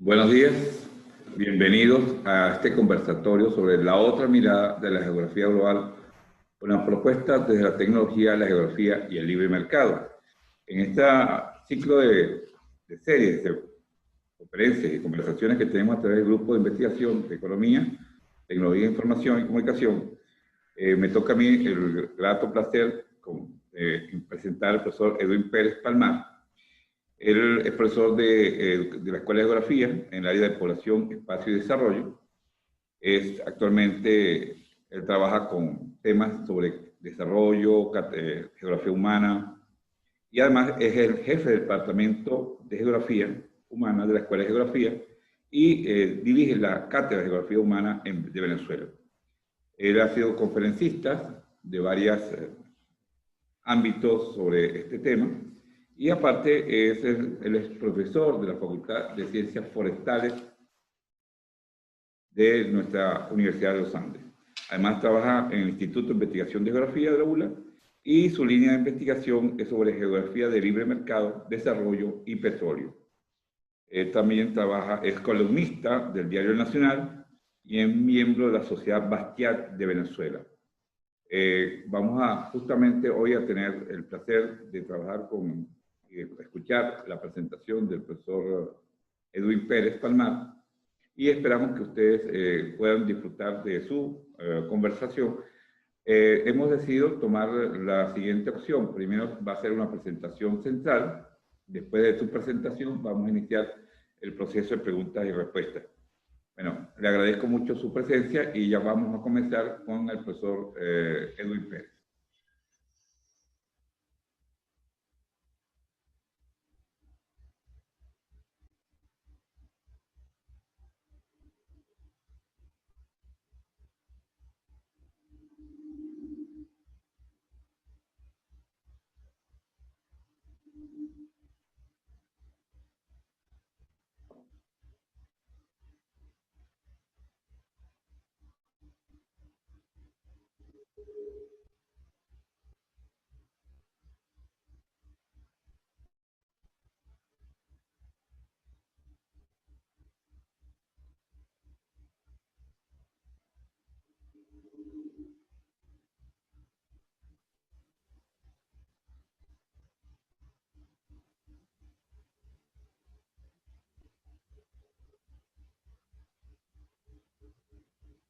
Buenos días, bienvenidos a este conversatorio sobre la otra mirada de la geografía global, una propuesta desde la tecnología, la geografía y el libre mercado. En este ciclo de series, de conferencias y conversaciones que tenemos a través del grupo de investigación de economía, tecnología, información y comunicación, me toca a mí el grato placer presentar al profesor Edwin Pérez Palmar. Él es profesor de la Escuela de Geografía en el área de población, espacio y desarrollo. Actualmente, él trabaja con temas sobre desarrollo, geografía humana, y además es el jefe del Departamento de Geografía Humana de la Escuela de Geografía y dirige la Cátedra de Geografía Humana de Venezuela. Él ha sido conferencista de varios ámbitos sobre este tema. Y aparte, él es profesor de la Facultad de Ciencias Forestales de nuestra Universidad de los Andes. Además, trabaja en el Instituto de Investigación de Geografía de la ULA y su línea de investigación es sobre geografía de libre mercado, desarrollo y petróleo. Él también es columnista del Diario Nacional y es miembro de la Sociedad Bastiat de Venezuela. Vamos justamente hoy a tener el placer de trabajar escuchar la presentación del profesor Edwin Pérez Palmar y esperamos que ustedes puedan disfrutar de su conversación. Hemos decidido tomar la siguiente opción. Primero va a ser una presentación central. Después de su presentación vamos a iniciar el proceso de preguntas y respuestas. Bueno, le agradezco mucho su presencia y ya vamos a comenzar con el profesor Edwin Pérez.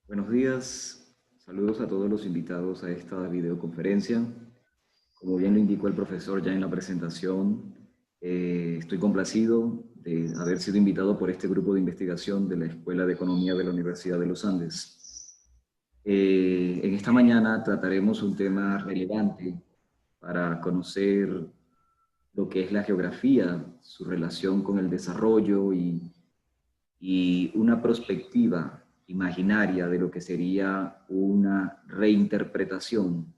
Buenos días, saludos a todos los invitados a esta videoconferencia. Como bien lo indicó el profesor ya en la presentación, estoy complacido de haber sido invitado por este grupo de investigación de la Escuela de Economía de la Universidad de los Andes. En esta mañana trataremos un tema relevante para conocer lo que es la geografía, su relación con el desarrollo y una perspectiva imaginaria de lo que sería una reinterpretación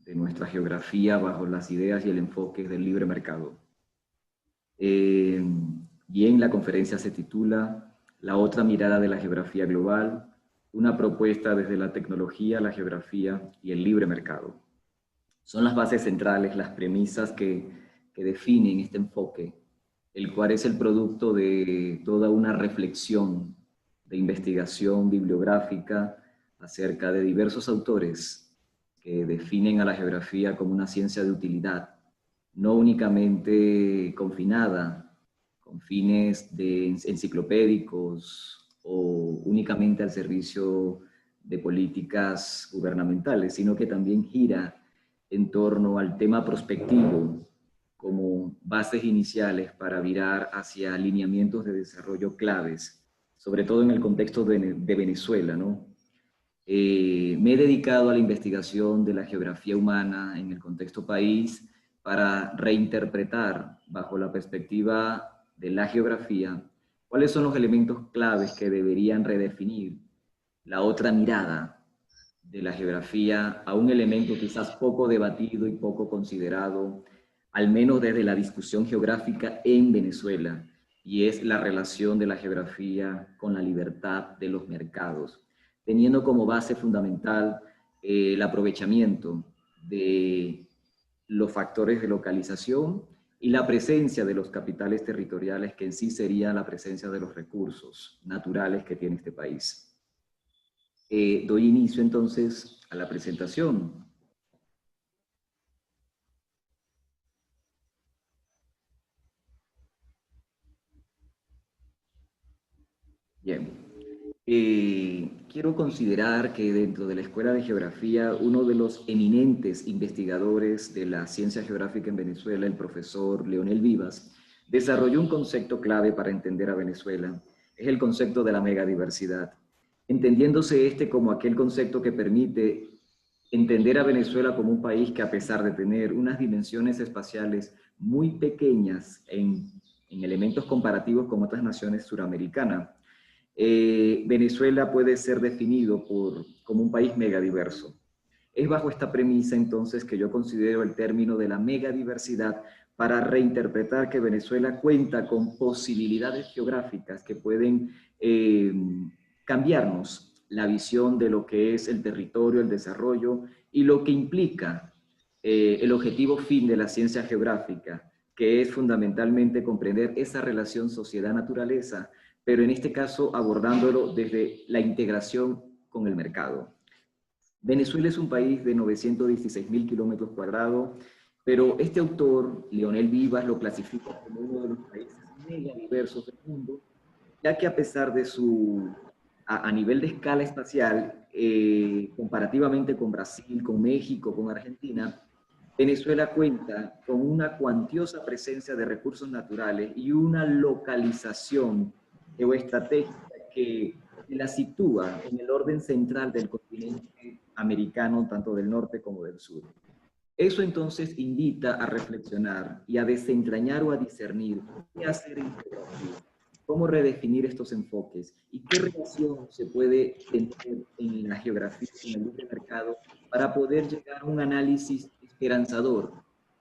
de nuestra geografía bajo las ideas y el enfoque del libre mercado. Bien, la conferencia se titula La otra mirada de la geografía global, una propuesta desde la tecnología, la geografía y el libre mercado. Son las bases centrales, las premisas que definen este enfoque, el cual es el producto de toda una reflexión de investigación bibliográfica acerca de diversos autores que definen a la geografía como una ciencia de utilidad, no únicamente confinada con fines enciclopédicos o únicamente al servicio de políticas gubernamentales, sino que también gira en torno al tema prospectivo como bases iniciales para virar hacia alineamientos de desarrollo claves, sobre todo en el contexto de Venezuela, ¿no? Me he dedicado a la investigación de la geografía humana en el contexto país para reinterpretar bajo la perspectiva de la geografía cuáles son los elementos claves que deberían redefinir la otra mirada de la geografía a un elemento quizás poco debatido y poco considerado, al menos desde la discusión geográfica en Venezuela, y es la relación de la geografía con la libertad de los mercados, teniendo como base fundamental el aprovechamiento de los factores de localización y la presencia de los capitales territoriales, que en sí sería la presencia de los recursos naturales que tiene este país. Doy inicio entonces a la presentación. Bien. Quiero considerar que dentro de la Escuela de Geografía, uno de los eminentes investigadores de la ciencia geográfica en Venezuela, el profesor Leonel Vivas, desarrolló un concepto clave para entender a Venezuela. Es el concepto de la megadiversidad, entendiéndose este como aquel concepto que permite entender a Venezuela como un país que, a pesar de tener unas dimensiones espaciales muy pequeñas en elementos comparativos con otras naciones suramericanas, Venezuela puede ser definido como un país megadiverso. Es bajo esta premisa entonces que yo considero el término de la megadiversidad para reinterpretar que Venezuela cuenta con posibilidades geográficas que pueden cambiarnos la visión de lo que es el territorio, el desarrollo y lo que implica el objetivo fin de la ciencia geográfica, que es fundamentalmente comprender esa relación sociedad-naturaleza, pero en este caso abordándolo desde la integración con el mercado. Venezuela es un país de 916.000 kilómetros cuadrados, pero este autor, Leonel Vivas, lo clasifica como uno de los países megadiversos del mundo, ya que a pesar de a nivel de escala espacial, comparativamente con Brasil, con México, con Argentina, Venezuela cuenta con una cuantiosa presencia de recursos naturales y una localización geoestratégica que la sitúa en el orden central del continente americano, tanto del norte como del sur. Eso entonces invita a reflexionar y a desentrañar o a discernir qué hacer en geografía, cómo redefinir estos enfoques y qué relación se puede tener en la geografía con el libre mercado para poder llegar a un análisis esperanzador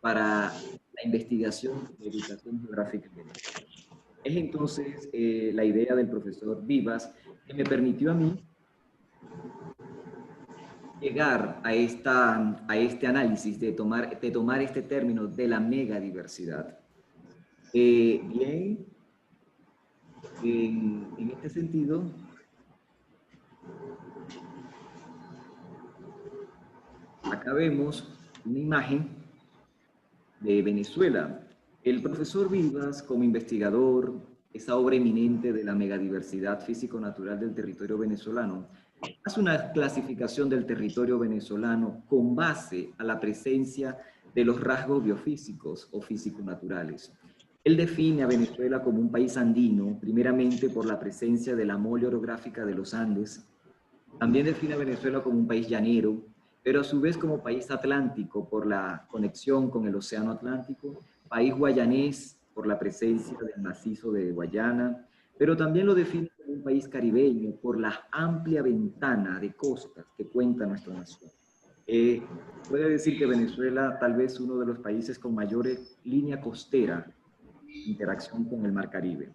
para la investigación de educación geográfica en Venezuela. Es entonces la idea del profesor Vivas que me permitió a mí llegar a este análisis de tomar este término de la megadiversidad. Bien, en este sentido, acá vemos una imagen de Venezuela. El profesor Vivas, como investigador, esa obra eminente de la megadiversidad físico-natural del territorio venezolano, hace una clasificación del territorio venezolano con base a la presencia de los rasgos biofísicos o físico-naturales. Él define a Venezuela como un país andino, primeramente por la presencia de la mole orográfica de los Andes. También define a Venezuela como un país llanero, pero a su vez como país atlántico por la conexión con el océano Atlántico, país guayanés por la presencia del macizo de Guayana, pero también lo define como un país caribeño por la amplia ventana de costas que cuenta nuestra nación. Puede decir que Venezuela tal vez uno de los países con mayor línea costera, interacción con el Mar Caribe.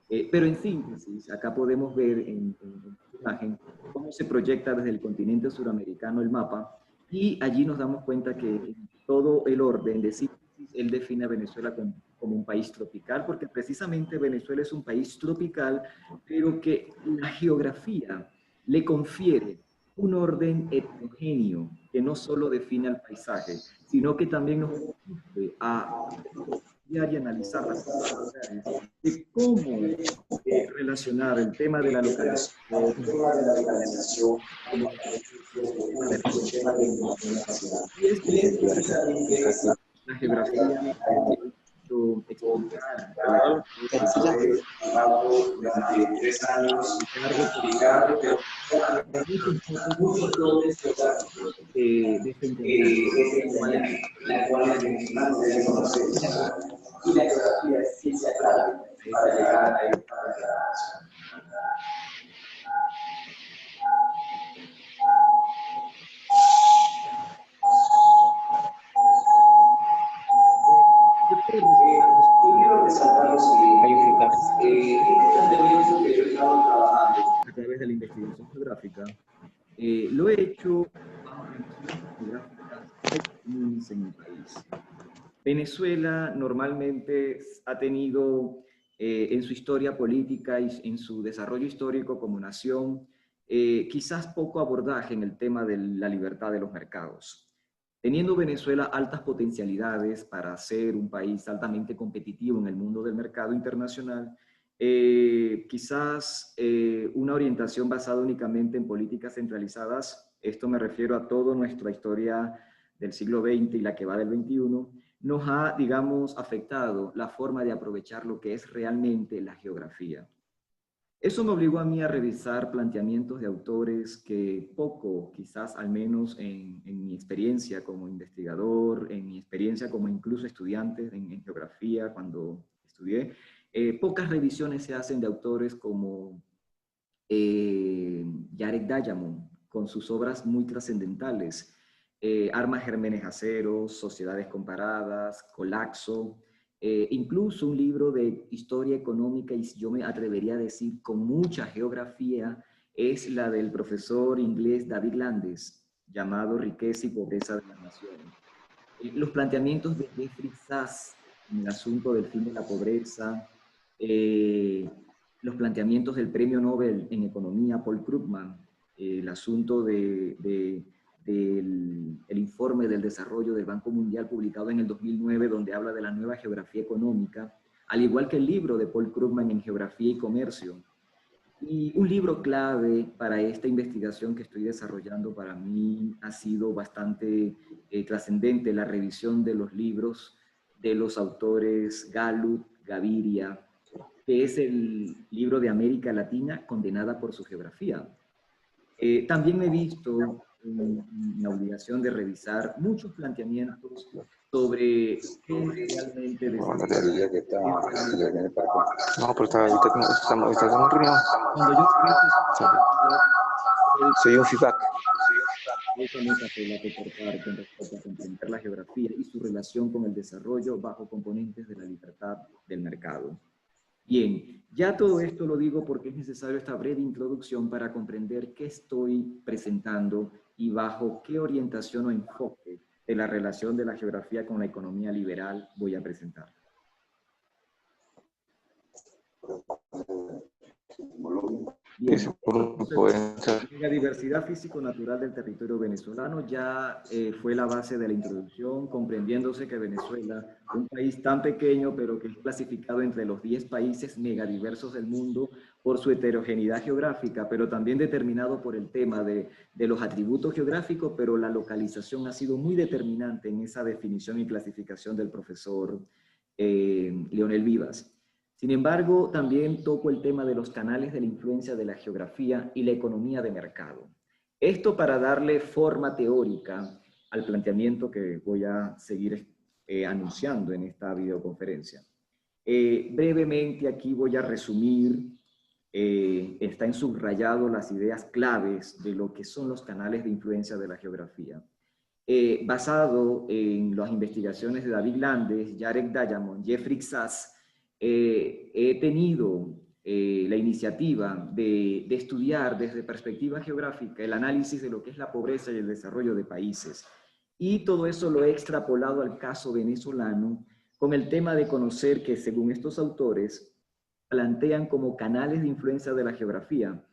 Pero en síntesis, acá podemos ver en esta imagen cómo se proyecta desde el continente suramericano el mapa, y allí nos damos cuenta que en todo el orden de síntesis, él define a Venezuela como un país tropical, porque precisamente Venezuela es un país tropical, pero que la geografía le confiere un orden heterogéneo que no solo define al paisaje, sino que también nos conduce a y analizar las posibilidades de cómo relacionar el tema de la localización y es bien la geografía explicar durante 3 años la cual venezolano debe conocer y la geografía es ciencia clave para llegar a esta relación. Yo quiero resaltar lo siguiente. Este planteamiento que yo he estado trabajando a través de la investigación geográfica, lo he hecho bajo relaciones geográficas comunes en mi país. Venezuela normalmente ha tenido en su historia política y en su desarrollo histórico como nación quizás poco abordaje en el tema de la libertad de los mercados. Teniendo Venezuela altas potencialidades para ser un país altamente competitivo en el mundo del mercado internacional, quizás una orientación basada únicamente en políticas centralizadas, esto me refiero a toda nuestra historia del siglo XX y la que va del XXI, nos ha, digamos, afectado la forma de aprovechar lo que es realmente la geografía. Eso me obligó a mí a revisar planteamientos de autores que poco, quizás al menos en mi experiencia como investigador, en mi experiencia como incluso estudiante en geografía cuando estudié, pocas revisiones se hacen de autores como Yarek Diamond, con sus obras muy trascendentales, Armas, Gérmenes, Acero, Sociedades Comparadas, Colapso, incluso un libro de historia económica, y yo me atrevería a decir con mucha geografía, es la del profesor inglés David Landes, llamado Riqueza y Pobreza de las Naciones. Los planteamientos de Jeffrey Sachs en el asunto del fin de la pobreza, los planteamientos del premio Nobel en economía Paul Krugman, el asunto del informe del desarrollo del Banco Mundial publicado en el 2009, donde habla de la nueva geografía económica, al igual que el libro de Paul Krugman en Geografía y Comercio. Y un libro clave para esta investigación que estoy desarrollando para mí ha sido bastante trascendente, la revisión de los libros de los autores Gallup, Gaviria, que es el libro de América Latina condenada por su geografía. También me he visto en la obligación de revisar muchos planteamientos sobre qué es realmente No, pero estamos reunidos. Cuando yo Soy un feedback. esa mesa fue la que cortar con respecto a comprender la geografía y su relación con el desarrollo bajo componentes de la libertad del mercado. Bien, ya todo esto lo digo porque es necesario esta breve introducción para comprender qué estoy presentando y bajo qué orientación o enfoque de la relación de la geografía con la economía liberal voy a presentar. Bien, la diversidad físico-natural del territorio venezolano ya fue la base de la introducción, comprendiéndose que Venezuela, un país tan pequeño, pero que es clasificado entre los 10 países megadiversos del mundo por su heterogeneidad geográfica, pero también determinado por el tema de los atributos geográficos, pero la localización ha sido muy determinante en esa definición y clasificación del profesor Leonel Vivas. Sin embargo, también toco el tema de los canales de la influencia de la geografía y la economía de mercado. Esto para darle forma teórica al planteamiento que voy a seguir anunciando en esta videoconferencia. Brevemente aquí voy a resumir, está en subrayado las ideas claves de lo que son los canales de influencia de la geografía. Basado en las investigaciones de David Landes, Yarek Diamond, Jeffrey Sachs, he tenido la iniciativa de estudiar desde perspectiva geográfica el análisis de lo que es la pobreza y el desarrollo de países. Y todo eso lo he extrapolado al caso venezolano con el tema de conocer que, según estos autores, plantean como canales de influencia de la geografía,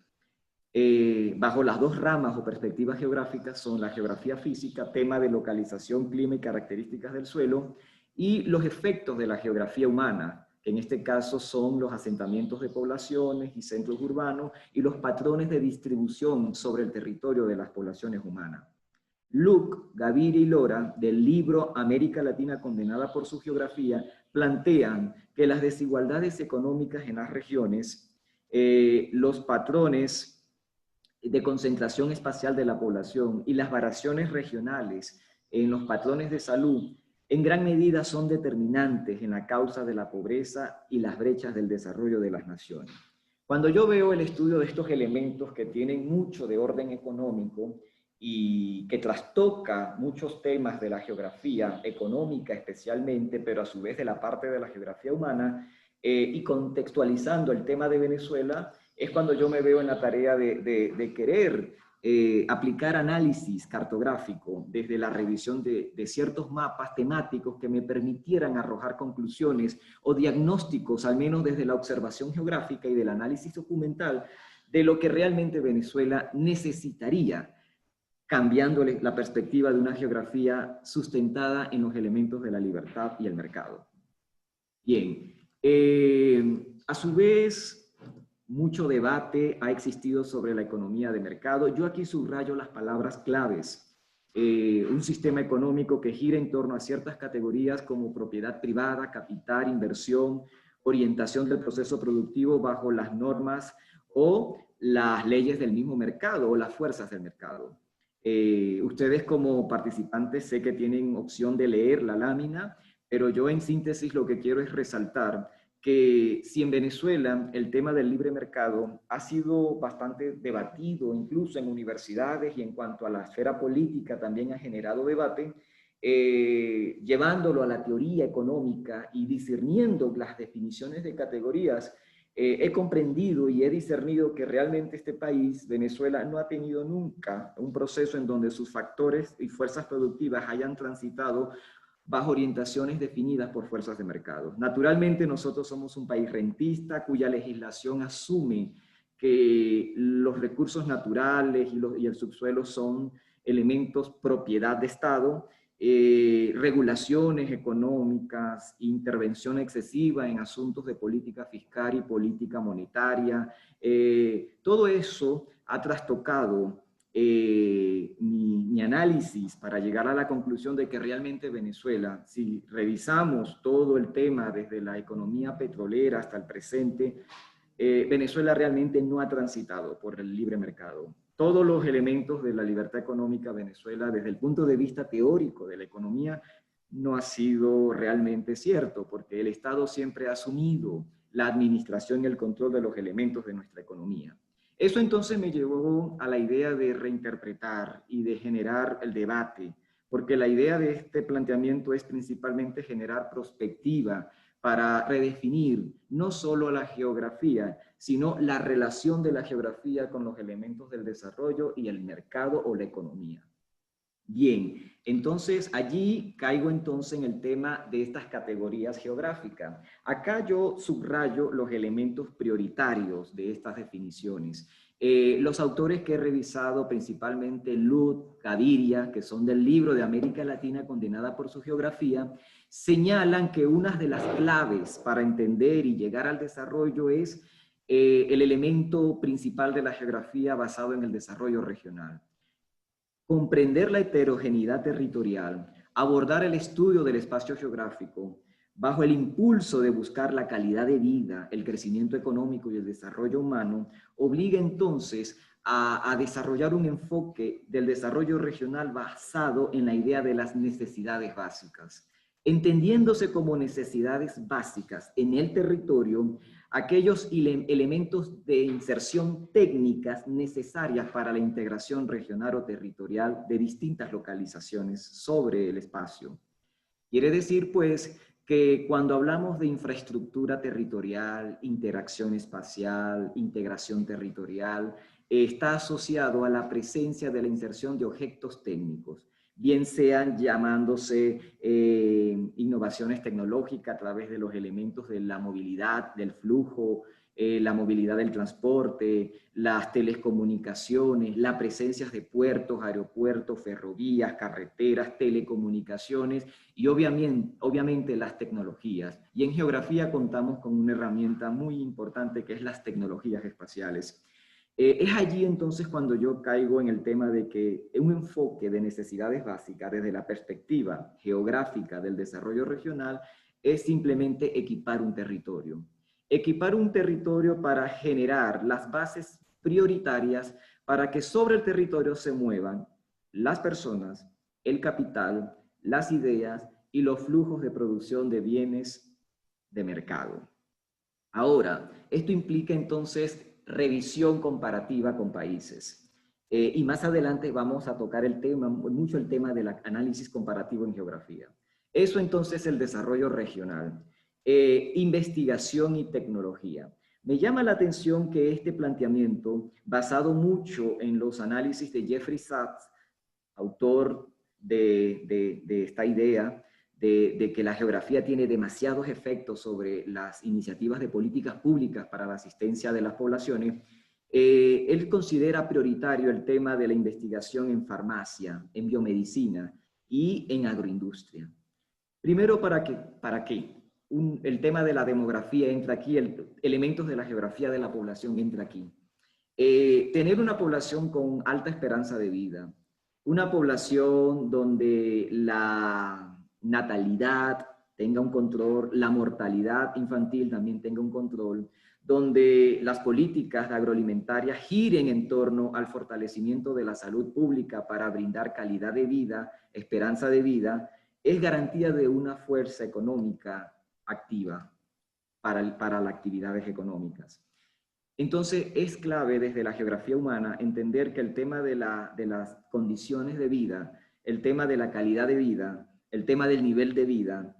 bajo las dos ramas o perspectivas geográficas son la geografía física, tema de localización, clima y características del suelo, y los efectos de la geografía humana, que en este caso son los asentamientos de poblaciones y centros urbanos y los patrones de distribución sobre el territorio de las poblaciones humanas. Luke, Gaviria y Lora, del libro América Latina condenada por su geografía, plantean que las desigualdades económicas en las regiones, los patrones de concentración espacial de la población y las variaciones regionales en los patrones de salud en gran medida son determinantes en la causa de la pobreza y las brechas del desarrollo de las naciones. Cuando yo veo el estudio de estos elementos que tienen mucho de orden económico y que trastoca muchos temas de la geografía económica especialmente, pero a su vez de la parte de la geografía humana, y contextualizando el tema de Venezuela, es cuando yo me veo en la tarea de querer aplicar análisis cartográfico desde la revisión de ciertos mapas temáticos que me permitieran arrojar conclusiones o diagnósticos, al menos desde la observación geográfica y del análisis documental, de lo que realmente Venezuela necesitaría, cambiándole la perspectiva de una geografía sustentada en los elementos de la libertad y el mercado. Bien, a su vez, mucho debate ha existido sobre la economía de mercado. Yo aquí subrayo las palabras claves. Un sistema económico que gira en torno a ciertas categorías como propiedad privada, capital, inversión, orientación del proceso productivo bajo las normas o las leyes del mismo mercado o las fuerzas del mercado. Ustedes como participantes sé que tienen opción de leer la lámina, pero yo en síntesis lo que quiero es resaltar que si en Venezuela el tema del libre mercado ha sido bastante debatido, incluso en universidades y en cuanto a la esfera política también ha generado debate, llevándolo a la teoría económica y discerniendo las definiciones de categorías, he comprendido y he discernido que realmente este país, Venezuela, no ha tenido nunca un proceso en donde sus factores y fuerzas productivas hayan transitado bajo orientaciones definidas por fuerzas de mercado. Naturalmente nosotros somos un país rentista cuya legislación asume que los recursos naturales y el subsuelo son elementos propiedad de Estado, regulaciones económicas, intervención excesiva en asuntos de política fiscal y política monetaria, todo eso ha trastocado mi análisis para llegar a la conclusión de que realmente Venezuela, si revisamos todo el tema desde la economía petrolera hasta el presente, Venezuela realmente no ha transitado por el libre mercado. Todos los elementos de la libertad económica Venezuela, desde el punto de vista teórico de la economía, no ha sido realmente cierto, porque el Estado siempre ha asumido la administración y el control de los elementos de nuestra economía. Eso entonces me llevó a la idea de reinterpretar y de generar el debate, porque la idea de este planteamiento es principalmente generar perspectiva para redefinir no solo la geografía, sino la relación de la geografía con los elementos del desarrollo y el mercado o la economía. Bien, entonces allí caigo entonces en el tema de estas categorías geográficas. Acá yo subrayo los elementos prioritarios de estas definiciones. Los autores que he revisado, principalmente Lut, Gaviria, que son del libro de América Latina condenada por su geografía, señalan que una de las claves para entender y llegar al desarrollo es el elemento principal de la geografía basado en el desarrollo regional. Comprender la heterogeneidad territorial, abordar el estudio del espacio geográfico bajo el impulso de buscar la calidad de vida, el crecimiento económico y el desarrollo humano, obliga entonces a desarrollar un enfoque del desarrollo regional basado en la idea de las necesidades básicas, entendiéndose como necesidades básicas en el territorio aquellos elementos de inserción técnicas necesarias para la integración regional o territorial de distintas localizaciones sobre el espacio. Quiere decir, pues, que cuando hablamos de infraestructura territorial, interacción espacial, integración territorial, está asociado a la presencia de la inserción de objetos técnicos, bien sean llamándose innovaciones tecnológicas a través de los elementos de la movilidad, del flujo, la movilidad del transporte, las telecomunicaciones, la presencia de puertos, aeropuertos, ferrovías, carreteras, telecomunicaciones y obviamente las tecnologías. Y en geografía contamos con una herramienta muy importante que es las tecnologías espaciales. Es allí entonces cuando yo caigo en el tema de que un enfoque de necesidades básicas desde la perspectiva geográfica del desarrollo regional es simplemente equipar un territorio. Equipar un territorio para generar las bases prioritarias para que sobre el territorio se muevan las personas, el capital, las ideas y los flujos de producción de bienes de mercado. Ahora, esto implica entonces revisión comparativa con países. Y más adelante vamos a tocar mucho el tema del análisis comparativo en geografía. Eso entonces es el desarrollo regional. Investigación y tecnología. Me llama la atención que este planteamiento, basado mucho en los análisis de Jeffrey Sachs, autor de esta idea de que la geografía tiene demasiados efectos sobre las iniciativas de políticas públicas para la asistencia de las poblaciones, él considera prioritario el tema de la investigación en farmacia, en biomedicina y en agroindustria. Primero, ¿para qué? El tema de la demografía entra aquí, elementos de la geografía de la población entra aquí. Tener una población con alta esperanza de vida, una población donde la natalidad tenga un control, la mortalidad infantil también tenga un control, donde las políticas agroalimentarias giren en torno al fortalecimiento de la salud pública para brindar calidad de vida, esperanza de vida, es garantía de una fuerza económica activa para las actividades económicas. Entonces, es clave desde la geografía humana entender que el tema de las condiciones de vida, el tema de la calidad de vida, el tema del nivel de vida,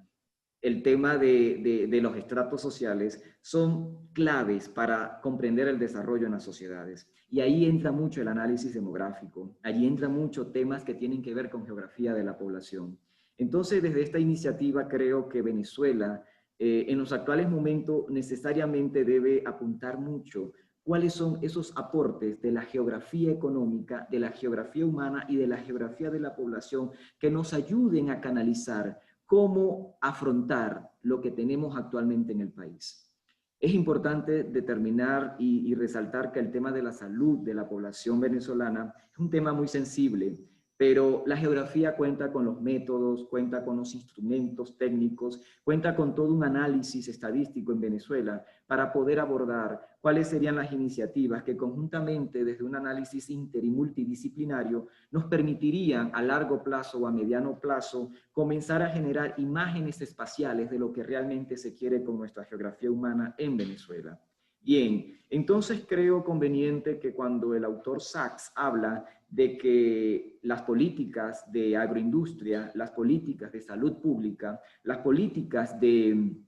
el tema de los estratos sociales son claves para comprender el desarrollo en las sociedades. Y ahí entra mucho el análisis demográfico, allí entra mucho temas que tienen que ver con geografía de la población. Entonces, desde esta iniciativa creo que Venezuela en los actuales momentos necesariamente debe apuntar mucho cuáles son esos aportes de la geografía económica, de la geografía humana y de la geografía de la población que nos ayuden a canalizar cómo afrontar lo que tenemos actualmente en el país. Es importante determinar y resaltar que el tema de la salud de la población venezolana es un tema muy sensible, pero la geografía cuenta con los métodos, cuenta con los instrumentos técnicos, cuenta con todo un análisis estadístico en Venezuela para poder abordar cuáles serían las iniciativas que conjuntamente desde un análisis inter y multidisciplinario nos permitirían a largo plazo o a mediano plazo comenzar a generar imágenes espaciales de lo que realmente se quiere con nuestra geografía humana en Venezuela. Bien, entonces creo conveniente que cuando el autor Sachs habla de que las políticas de agroindustria, las políticas de salud pública, las políticas de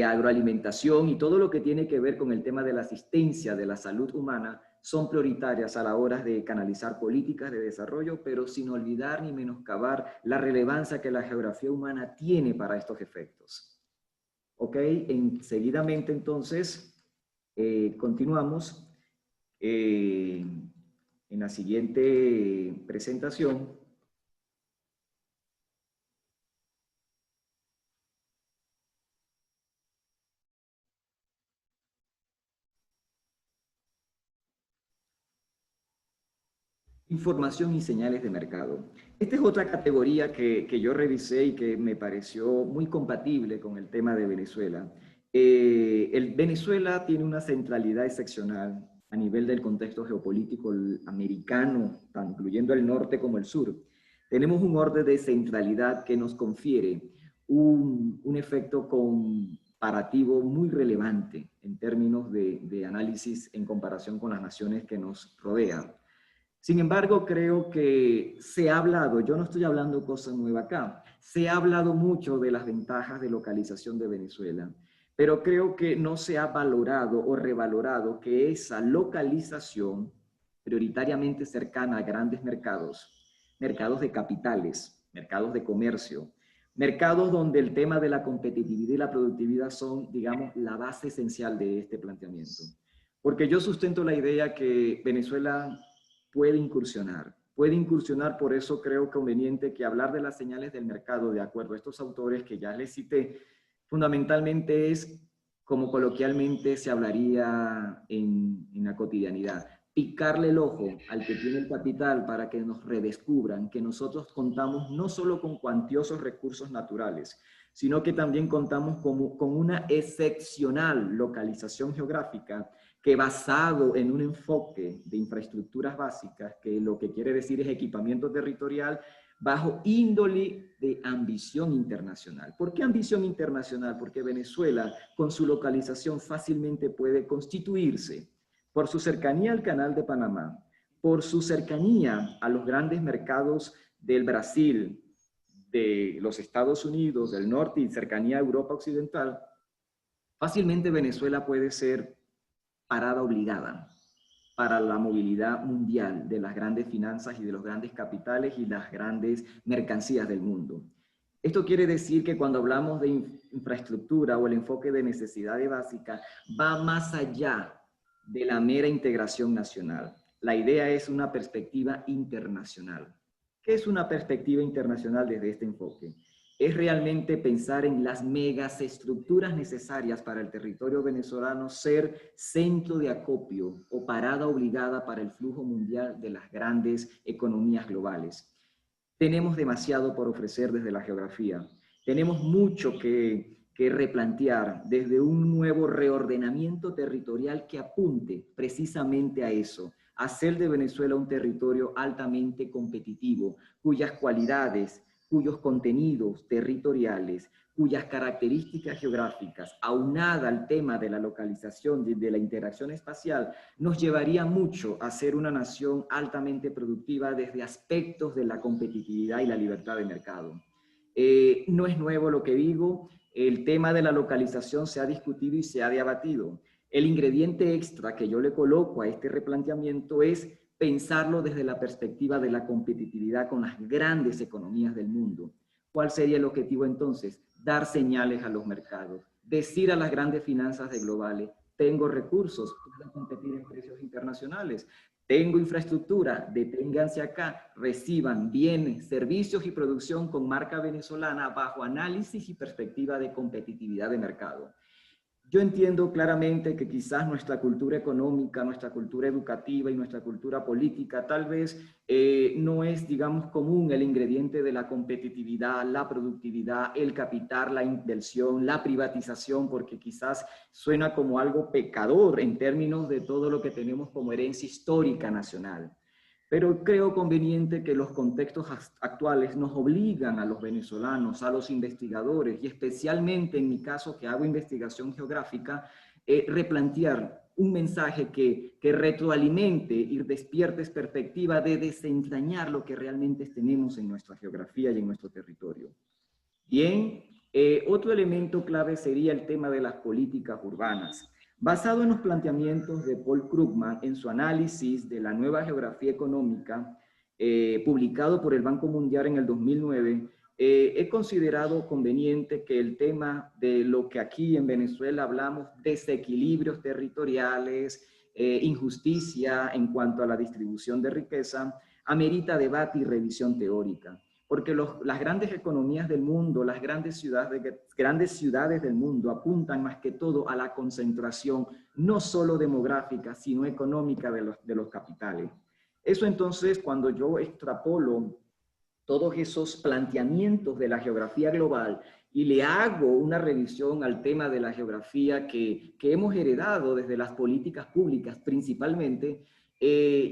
agroalimentación y todo lo que tiene que ver con el tema de la asistencia de la salud humana son prioritarias a la hora de canalizar políticas de desarrollo, pero sin olvidar ni menoscabar la relevancia que la geografía humana tiene para estos efectos. Ok, seguidamente entonces continuamos en la siguiente presentación. Información y señales de mercado. Esta es otra categoría que yo revisé y que me pareció muy compatible con el tema de Venezuela. Venezuela tiene una centralidad excepcional a nivel del contexto geopolítico americano, tanto incluyendo el norte como el sur. Tenemos un orden de centralidad que nos confiere un efecto comparativo muy relevante en términos de análisis en comparación con las naciones que nos rodean. Sin embargo, creo que se ha hablado, yo no estoy hablando cosa nueva acá, se ha hablado mucho de las ventajas de localización de Venezuela, pero creo que no se ha valorado o revalorado que esa localización prioritariamente cercana a grandes mercados, mercados de capitales, mercados de comercio, mercados donde el tema de la competitividad y la productividad son, digamos, la base esencial de este planteamiento. Porque yo sustento la idea que Venezuela puede incursionar, por eso creo conveniente que hablar de las señales del mercado, de acuerdo a estos autores que ya les cité, fundamentalmente es como coloquialmente se hablaría en la cotidianidad, picarle el ojo al que tiene el capital para que nos redescubran que nosotros contamos no solo con cuantiosos recursos naturales, sino que también contamos con una excepcional localización geográfica que basado en un enfoque de infraestructuras básicas, que lo que quiere decir es equipamiento territorial, bajo índole de ambición internacional. ¿Por qué ambición internacional? Porque Venezuela, con su localización, fácilmente puede constituirse por su cercanía al Canal de Panamá, por su cercanía a los grandes mercados del Brasil, de los Estados Unidos, del norte y cercanía a Europa Occidental, Fácilmente Venezuela puede ser parada obligada para la movilidad mundial de las grandes finanzas y de los grandes capitales y las grandes mercancías del mundo. Esto quiere decir que cuando hablamos de infraestructura o el enfoque de necesidades básicas, va más allá de la mera integración nacional. La idea es una perspectiva internacional. ¿Qué es una perspectiva internacional desde este enfoque? Es realmente pensar en las megas estructuras necesarias para el territorio venezolano ser centro de acopio o parada obligada para el flujo mundial de las grandes economías globales. Tenemos demasiado por ofrecer desde la geografía. Tenemos mucho que replantear desde un nuevo reordenamiento territorial que apunte precisamente a eso, a hacer de Venezuela un territorio altamente competitivo, cuyas cualidades, cuyos contenidos territoriales, cuyas características geográficas, aunada al tema de la localización, de la interacción espacial, nos llevaría mucho a ser una nación altamente productiva desde aspectos de la competitividad y la libertad de mercado. No es nuevo lo que digo, el tema de la localización se ha discutido y se ha debatido. El ingrediente extra que yo le coloco a este replanteamiento es pensarlo desde la perspectiva de la competitividad con las grandes economías del mundo. ¿Cuál sería el objetivo entonces? Dar señales a los mercados, decir a las grandes finanzas de globales, tengo recursos, puedo competir en precios internacionales, tengo infraestructura, deténganse acá, reciban bienes, servicios y producción con marca venezolana bajo análisis y perspectiva de competitividad de mercado. Yo entiendo claramente que quizás nuestra cultura económica, nuestra cultura educativa y nuestra cultura política tal vez no es, digamos, común el ingrediente de la competitividad, la productividad, el capital, la inversión, la privatización, porque quizás suena como algo pecador en términos de todo lo que tenemos como herencia histórica nacional. Pero creo conveniente que los contextos actuales nos obligan a los venezolanos, a los investigadores, y especialmente en mi caso que hago investigación geográfica, replantear un mensaje que retroalimente y despierte perspectiva de desentrañar lo que realmente tenemos en nuestra geografía y en nuestro territorio. Bien, otro elemento clave sería el tema de las políticas urbanas. Basado en los planteamientos de Paul Krugman en su análisis de la nueva geografía económica, publicado por el Banco Mundial en el 2009, he considerado conveniente que el tema de lo que aquí en Venezuela hablamos, desequilibrios territoriales, injusticia en cuanto a la distribución de riqueza, amerita debate y revisión teórica. Porque las grandes economías del mundo, las grandes ciudades del mundo apuntan más que todo a la concentración, no solo demográfica, sino económica de los capitales. Eso entonces, cuando yo extrapolo todos esos planteamientos de la geografía global y le hago una revisión al tema de la geografía que hemos heredado desde las políticas públicas principalmente,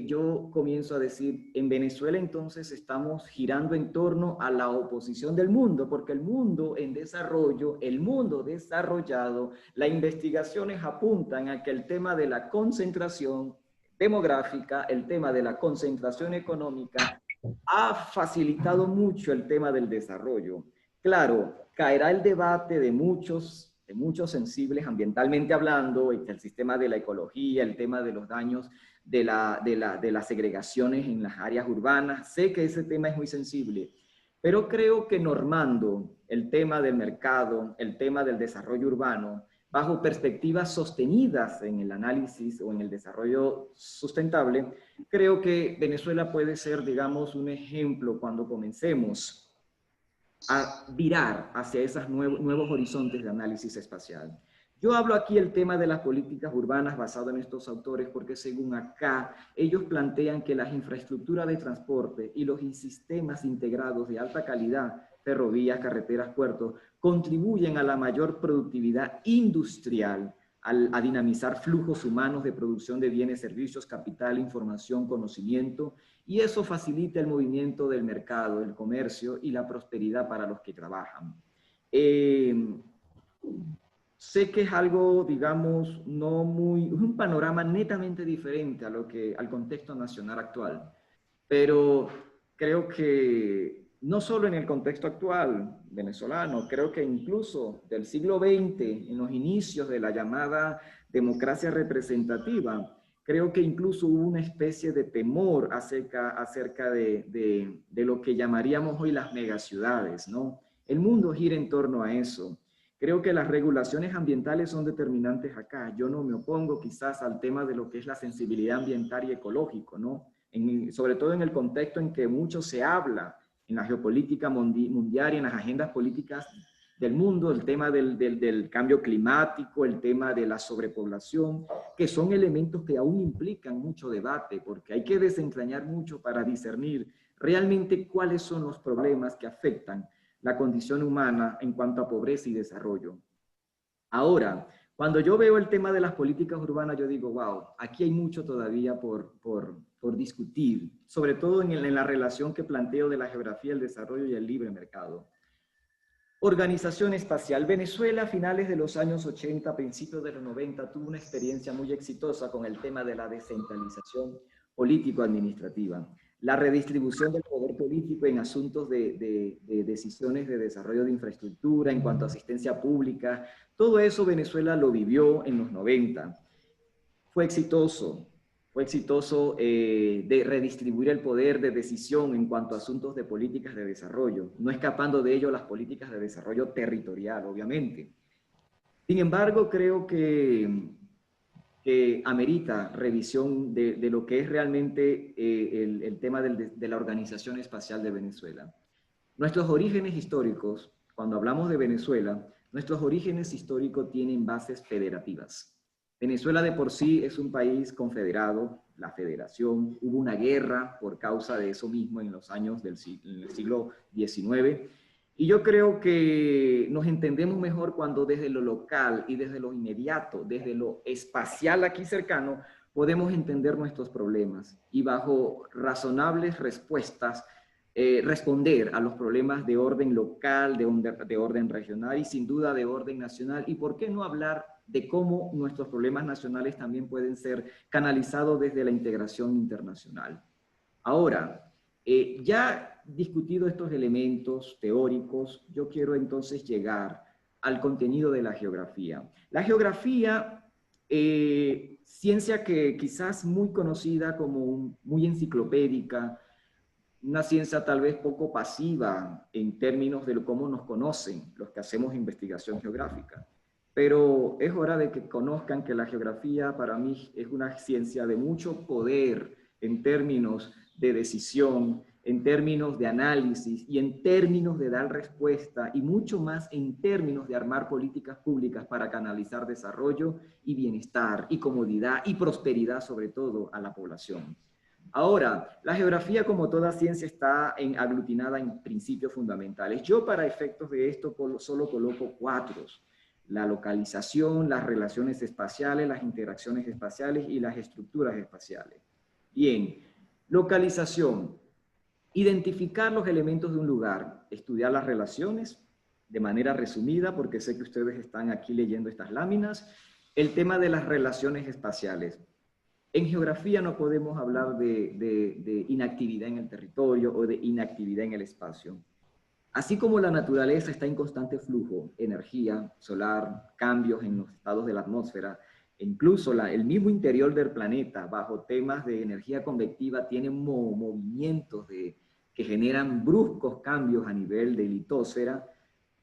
yo comienzo a decir, en Venezuela entonces estamos girando en torno a la oposición del mundo, porque el mundo en desarrollo, el mundo desarrollado, las investigaciones apuntan a que el tema de la concentración demográfica, el tema de la concentración económica, ha facilitado mucho el tema del desarrollo. Claro, caerá el debate de muchos sensibles ambientalmente hablando, el sistema de la ecología, el tema de los daños de las segregaciones en las áreas urbanas. Sé que ese tema es muy sensible, pero creo que normando el tema del mercado, el tema del desarrollo urbano, bajo perspectivas sostenidas en el análisis o en el desarrollo sustentable, creo que Venezuela puede ser, digamos, un ejemplo cuando comencemos a virar hacia esos nuevos horizontes de análisis espacial. Yo hablo aquí el tema de las políticas urbanas basado en estos autores porque según acá ellos plantean que las infraestructuras de transporte y los sistemas integrados de alta calidad, ferrovías, carreteras, puertos, contribuyen a la mayor productividad industrial, a dinamizar flujos humanos de producción de bienes, servicios, capital, información, conocimiento, y eso facilita el movimiento del mercado, el comercio y la prosperidad para los que trabajan. Sé que es algo, digamos, no muy, un panorama netamente diferente a al contexto nacional actual, pero creo que no solo en el contexto actual venezolano, creo que incluso del siglo XX, en los inicios de la llamada democracia representativa, creo que incluso hubo una especie de temor acerca de lo que llamaríamos hoy las megaciudades, ¿no? El mundo gira en torno a eso. Creo que las regulaciones ambientales son determinantes acá. Yo no me opongo quizás al tema de lo que es la sensibilidad ambiental y ecológico, ¿no? Sobre todo en el contexto en que mucho se habla en la geopolítica mundial y en las agendas políticas del mundo, el tema del cambio climático, el tema de la sobrepoblación, que son elementos que aún implican mucho debate, porque hay que desentrañar mucho para discernir realmente cuáles son los problemas que afectan la condición humana en cuanto a pobreza y desarrollo. Ahora, cuando yo veo el tema de las políticas urbanas, yo digo, wow, aquí hay mucho todavía por discutir, sobre todo en la relación que planteo de la geografía, el desarrollo y el libre mercado. Organización espacial. Venezuela a finales de los años 80, principios de los 90, tuvo una experiencia muy exitosa con el tema de la descentralización político-administrativa, la redistribución del poder político en asuntos de decisiones de desarrollo de infraestructura, en cuanto a asistencia pública. Todo eso Venezuela lo vivió en los 90. Fue exitoso de redistribuir el poder de decisión en cuanto a asuntos de políticas de desarrollo, no escapando de ello las políticas de desarrollo territorial, obviamente. Sin embargo, creo que amerita revisión de lo que es realmente el tema de la Organización Espacial de Venezuela. Nuestros orígenes históricos, cuando hablamos de Venezuela, nuestros orígenes históricos tienen bases federativas. Venezuela de por sí es un país confederado, la federación, hubo una guerra por causa de eso mismo en los años del siglo XIX, y yo creo que nos entendemos mejor cuando desde lo local y desde lo inmediato, desde lo espacial aquí cercano, podemos entender nuestros problemas y bajo razonables respuestas responder a los problemas de orden local, de orden regional y sin duda de orden nacional. Y por qué no hablar de cómo nuestros problemas nacionales también pueden ser canalizados desde la integración internacional. Ahora, ya discutido estos elementos teóricos, yo quiero entonces llegar al contenido de la geografía. La geografía, ciencia que quizás muy conocida como muy enciclopédica, una ciencia tal vez poco pasiva en términos de cómo nos conocen los que hacemos investigación geográfica. Pero es hora de que conozcan que la geografía para mí es una ciencia de mucho poder en términos de decisión, en términos de análisis y en términos de dar respuesta y mucho más en términos de armar políticas públicas para canalizar desarrollo y bienestar y comodidad y prosperidad sobre todo a la población. Ahora, la geografía, como toda ciencia, está aglutinada en principios fundamentales. Yo, para efectos de esto, solo coloco 4. La localización, las relaciones espaciales, las interacciones espaciales y las estructuras espaciales. Bien, localización. Identificar los elementos de un lugar, estudiar las relaciones de manera resumida, porque sé que ustedes están aquí leyendo estas láminas. El tema de las relaciones espaciales. En geografía no podemos hablar de inactividad en el territorio o de inactividad en el espacio. Así como la naturaleza está en constante flujo, energía solar, cambios en los estados de la atmósfera, e incluso el mismo interior del planeta, bajo temas de energía convectiva, tiene movimientos que generan bruscos cambios a nivel de litosfera,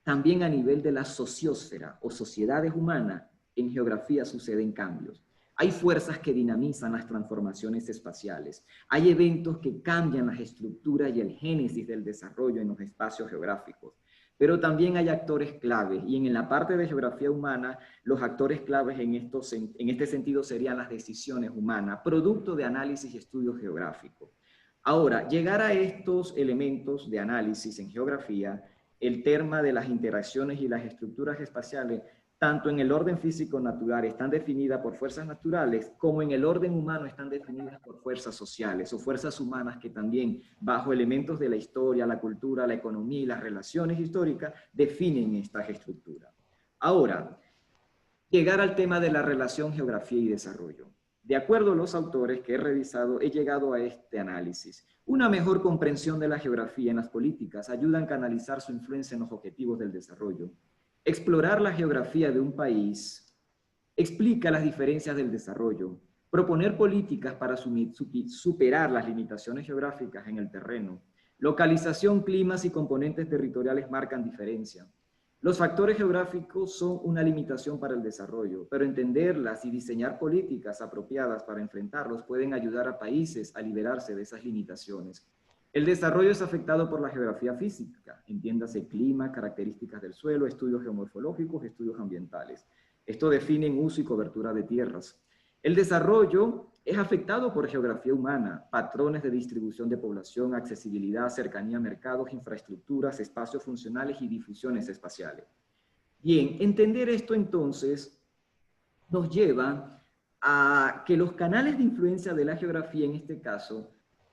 también a nivel de la sociosfera o sociedades humanas, en geografía suceden cambios. Hay fuerzas que dinamizan las transformaciones espaciales. Hay eventos que cambian las estructuras y el génesis del desarrollo en los espacios geográficos. Pero también hay actores claves, y en la parte de geografía humana, los actores claves en este sentido serían las decisiones humanas, producto de análisis y estudios geográficos. Ahora, llegar a estos elementos de análisis en geografía, el tema de las interacciones y las estructuras espaciales, tanto en el orden físico natural están definidas por fuerzas naturales, como en el orden humano están definidas por fuerzas sociales o fuerzas humanas que también, bajo elementos de la historia, la cultura, la economía y las relaciones históricas, definen estas estructuras. Ahora, llegar al tema de la relación geografía y desarrollo. De acuerdo a los autores que he revisado, he llegado a este análisis. Una mejor comprensión de la geografía en las políticas ayuda a canalizar su influencia en los objetivos del desarrollo. Explorar la geografía de un país explica las diferencias del desarrollo. Proponer políticas para superar las limitaciones geográficas en el terreno. Localización, climas y componentes territoriales marcan diferencia. Los factores geográficos son una limitación para el desarrollo, pero entenderlas y diseñar políticas apropiadas para enfrentarlos pueden ayudar a países a liberarse de esas limitaciones. El desarrollo es afectado por la geografía física, entiéndase clima, características del suelo, estudios geomorfológicos, estudios ambientales. Esto define uso y cobertura de tierras. El desarrollo es afectado por geografía humana, patrones de distribución de población, accesibilidad, cercanía a mercados, infraestructuras, espacios funcionales y difusiones espaciales. Bien, entender esto entonces nos lleva a que los canales de influencia de la geografía, en este caso,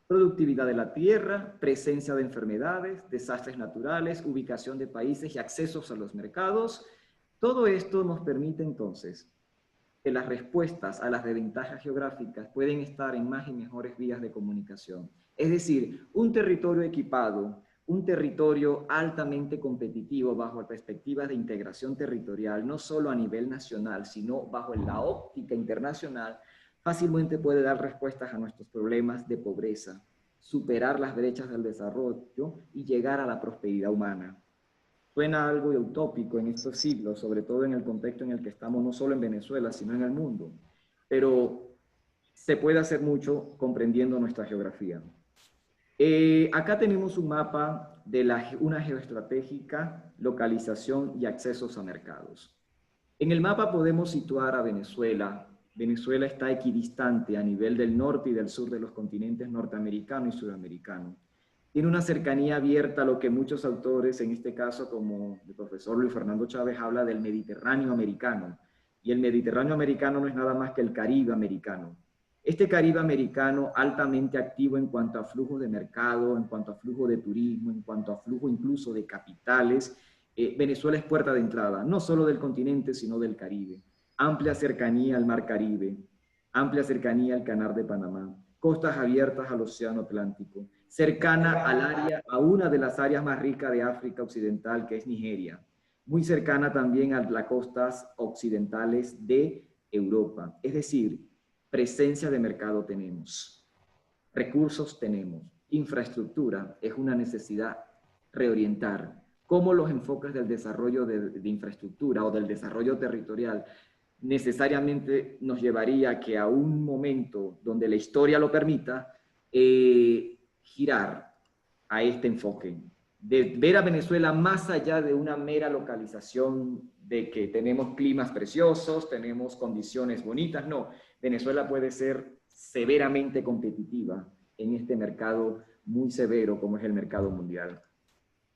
productividad de la tierra, presencia de enfermedades, desastres naturales, ubicación de países y accesos a los mercados, todo esto nos permite entonces que las respuestas a las desventajas geográficas pueden estar en más y mejores vías de comunicación. Es decir, un territorio equipado, un territorio altamente competitivo bajo perspectivas de integración territorial, no solo a nivel nacional, sino bajo la óptica internacional, fácilmente puede dar respuestas a nuestros problemas de pobreza, superar las brechas del desarrollo y llegar a la prosperidad humana. Suena algo utópico en estos siglos, sobre todo en el contexto en el que estamos, no solo en Venezuela, sino en el mundo. Pero se puede hacer mucho comprendiendo nuestra geografía. Acá tenemos un mapa de una geoestratégica, localización y accesos a mercados. En el mapa podemos situar a Venezuela. Venezuela está equidistante a nivel del norte y del sur de los continentes norteamericano y sudamericano. Tiene una cercanía abierta a lo que muchos autores, en este caso como el profesor Luis Fernando Chávez, habla del Mediterráneo americano. Y el Mediterráneo americano no es nada más que el Caribe americano. Este Caribe americano altamente activo en cuanto a flujo de mercado, en cuanto a flujo de turismo, en cuanto a flujo incluso de capitales. Venezuela es puerta de entrada, no solo del continente, sino del Caribe. Amplia cercanía al Mar Caribe, amplia cercanía al Canal de Panamá, costas abiertas al Océano Atlántico, cercana al área, a una de las áreas más ricas de África Occidental, que es Nigeria, muy cercana también a las costas occidentales de Europa. Es decir, presencia de mercado tenemos, recursos tenemos, infraestructura es una necesidad reorientar. Cómo los enfoques del desarrollo de infraestructura o del desarrollo territorial necesariamente nos llevaría a que a un momento donde la historia lo permita, girar a este enfoque, de ver a Venezuela más allá de una mera localización de que tenemos climas preciosos, tenemos condiciones bonitas. No, Venezuela puede ser severamente competitiva en este mercado muy severo como es el mercado mundial.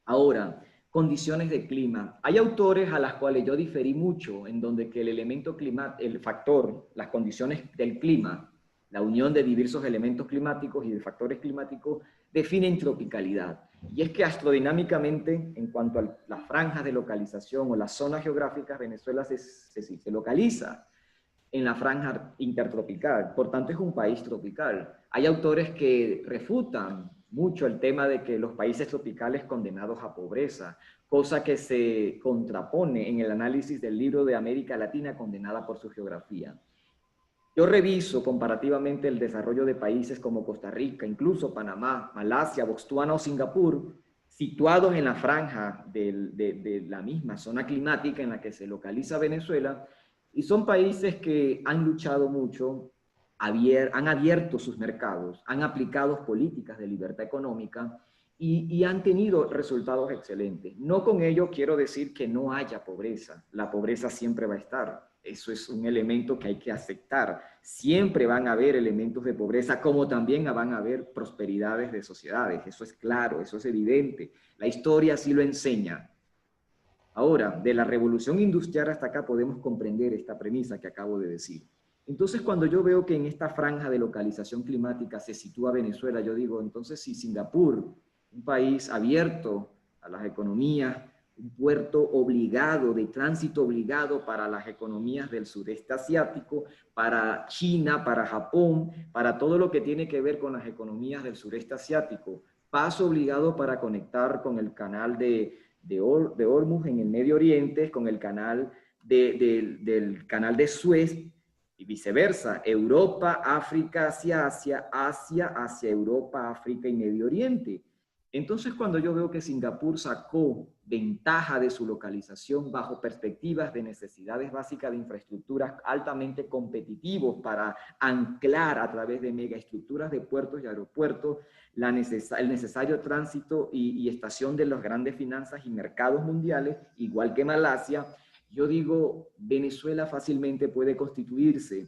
Ahora, condiciones de clima. Hay autores a las cuales yo diferí mucho, en donde que el elemento climático, el factor, las condiciones del clima, la unión de diversos elementos climáticos y de factores climáticos, definen tropicalidad. Y es que astrodinámicamente, en cuanto a las franjas de localización o las zonas geográficas, Venezuela se localiza en la franja intertropical, por tanto es un país tropical. Hay autores que refutan mucho el tema de que los países tropicales condenados a pobreza, cosa que se contrapone en el análisis del libro de América Latina condenada por su geografía. Yo reviso comparativamente el desarrollo de países como Costa Rica, incluso Panamá, Malasia, Botsuana o Singapur, situados en la franja de la misma zona climática en la que se localiza Venezuela, y son países que han luchado mucho, han abierto sus mercados, han aplicado políticas de libertad económica y han tenido resultados excelentes. No con ello quiero decir que no haya pobreza. La pobreza siempre va a estar. Eso es un elemento que hay que aceptar. Siempre van a haber elementos de pobreza, como también van a haber prosperidades de sociedades. Eso es claro, eso es evidente. La historia así lo enseña. Ahora, de la revolución industrial hasta acá podemos comprender esta premisa que acabo de decir. Entonces, cuando yo veo que en esta franja de localización climática se sitúa Venezuela, yo digo, entonces si Singapur, un país abierto a las economías un puerto obligado, de tránsito obligado para las economías del sudeste asiático, para China, para Japón, para todo lo que tiene que ver con las economías del sureste asiático. Paso obligado para conectar con el canal de Hormuz en el Medio Oriente, con el canal del canal de Suez, y viceversa, Europa, África hacia Asia, Asia hacia Europa, África y Medio Oriente. Entonces, cuando yo veo que Singapur sacó ventaja de su localización bajo perspectivas de necesidades básicas de infraestructuras altamente competitivos para anclar a través de megaestructuras de puertos y aeropuertos el necesario tránsito y estación de las grandes finanzas y mercados mundiales, igual que Malasia, yo digo, Venezuela fácilmente puede constituirse,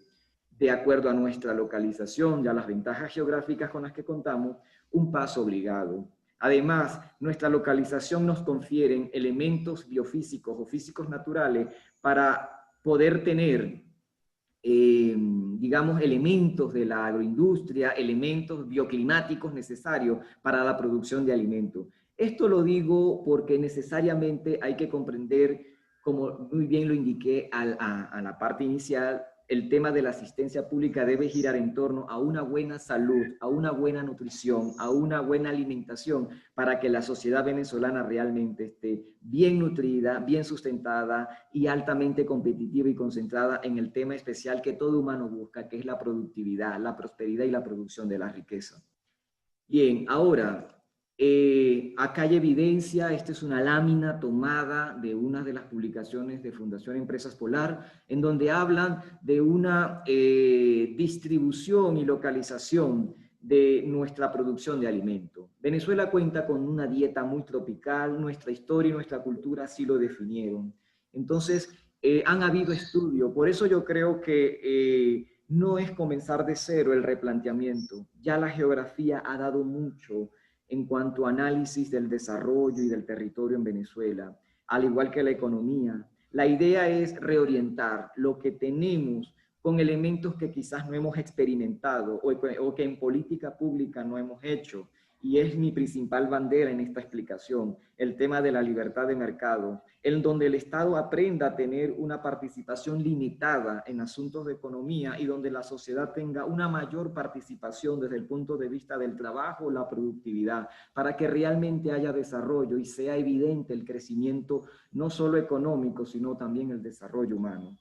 de acuerdo a nuestra localización y a las ventajas geográficas con las que contamos, un paso obligado. Además, nuestra localización nos confiere elementos biofísicos o físicos naturales para poder tener, digamos, elementos de la agroindustria, elementos bioclimáticos necesarios para la producción de alimentos. Esto lo digo porque necesariamente hay que comprender, como muy bien lo indiqué a la parte inicial, el tema de la asistencia pública debe girar en torno a una buena salud, a una buena nutrición, a una buena alimentación, para que la sociedad venezolana realmente esté bien nutrida, bien sustentada y altamente competitiva y concentrada en el tema especial que todo humano busca, que es la productividad, la prosperidad y la producción de la riqueza. Bien, ahora, acá hay evidencia, esta es una lámina tomada de una de las publicaciones de Fundación Empresas Polar, en donde hablan de una distribución y localización de nuestra producción de alimentos. Venezuela cuenta con una dieta muy tropical, nuestra historia y nuestra cultura así lo definieron. Entonces, han habido estudios, por eso yo creo que no es comenzar de cero el replanteamiento, ya la geografía ha dado mucho en cuanto a análisis del desarrollo y del territorio en Venezuela, al igual que la economía. La idea es reorientar lo que tenemos con elementos que quizás no hemos experimentado o que en política pública no hemos hecho. Y es mi principal bandera en esta explicación, el tema de la libertad de mercado, en donde el Estado aprenda a tener una participación limitada en asuntos de economía y donde la sociedad tenga una mayor participación desde el punto de vista del trabajo, la productividad, para que realmente haya desarrollo y sea evidente el crecimiento no solo económico, sino también el desarrollo humano.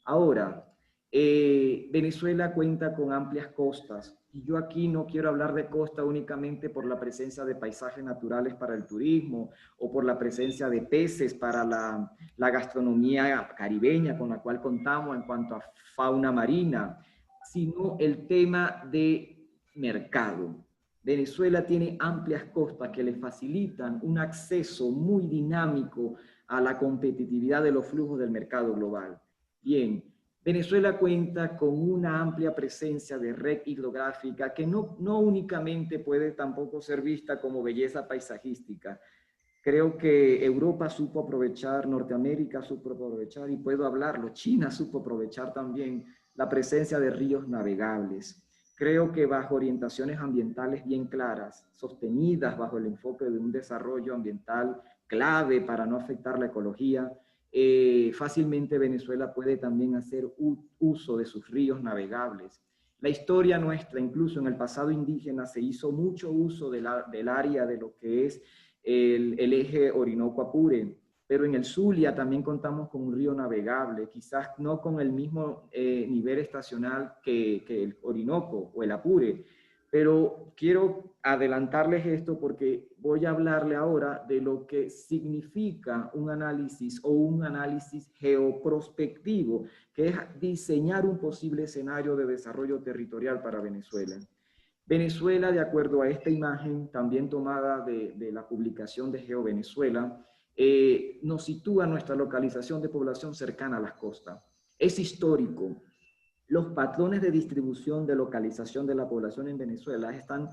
Ahora, Venezuela cuenta con amplias costas y yo aquí no quiero hablar de costa únicamente por la presencia de paisajes naturales para el turismo o por la presencia de peces para la gastronomía caribeña con la cual contamos en cuanto a fauna marina, sino el tema de mercado. Venezuela tiene amplias costas que le facilitan un acceso muy dinámico a la competitividad de los flujos del mercado global. Bien, Venezuela cuenta con una amplia presencia de red hidrográfica que no únicamente puede tampoco ser vista como belleza paisajística. Creo que Europa supo aprovechar, Norteamérica supo aprovechar, y puedo hablarlo, China supo aprovechar también la presencia de ríos navegables. Creo que bajo orientaciones ambientales bien claras, sostenidas bajo el enfoque de un desarrollo ambiental clave para no afectar la ecología, fácilmente Venezuela puede también hacer uso de sus ríos navegables. La historia nuestra, incluso en el pasado indígena, se hizo mucho uso del área de lo que es el eje Orinoco-Apure, pero en el Zulia también contamos con un río navegable, quizás no con el mismo nivel estacional que el Orinoco o el Apure, pero quiero adelantarles esto porque voy a hablarle ahora de lo que significa un análisis geoprospectivo, que es diseñar un posible escenario de desarrollo territorial para Venezuela. Venezuela, de acuerdo a esta imagen, también tomada de la publicación de GeoVenezuela, nos sitúa nuestra localización de población cercana a las costas. Es histórico. Los patrones de distribución de localización de la población en Venezuela están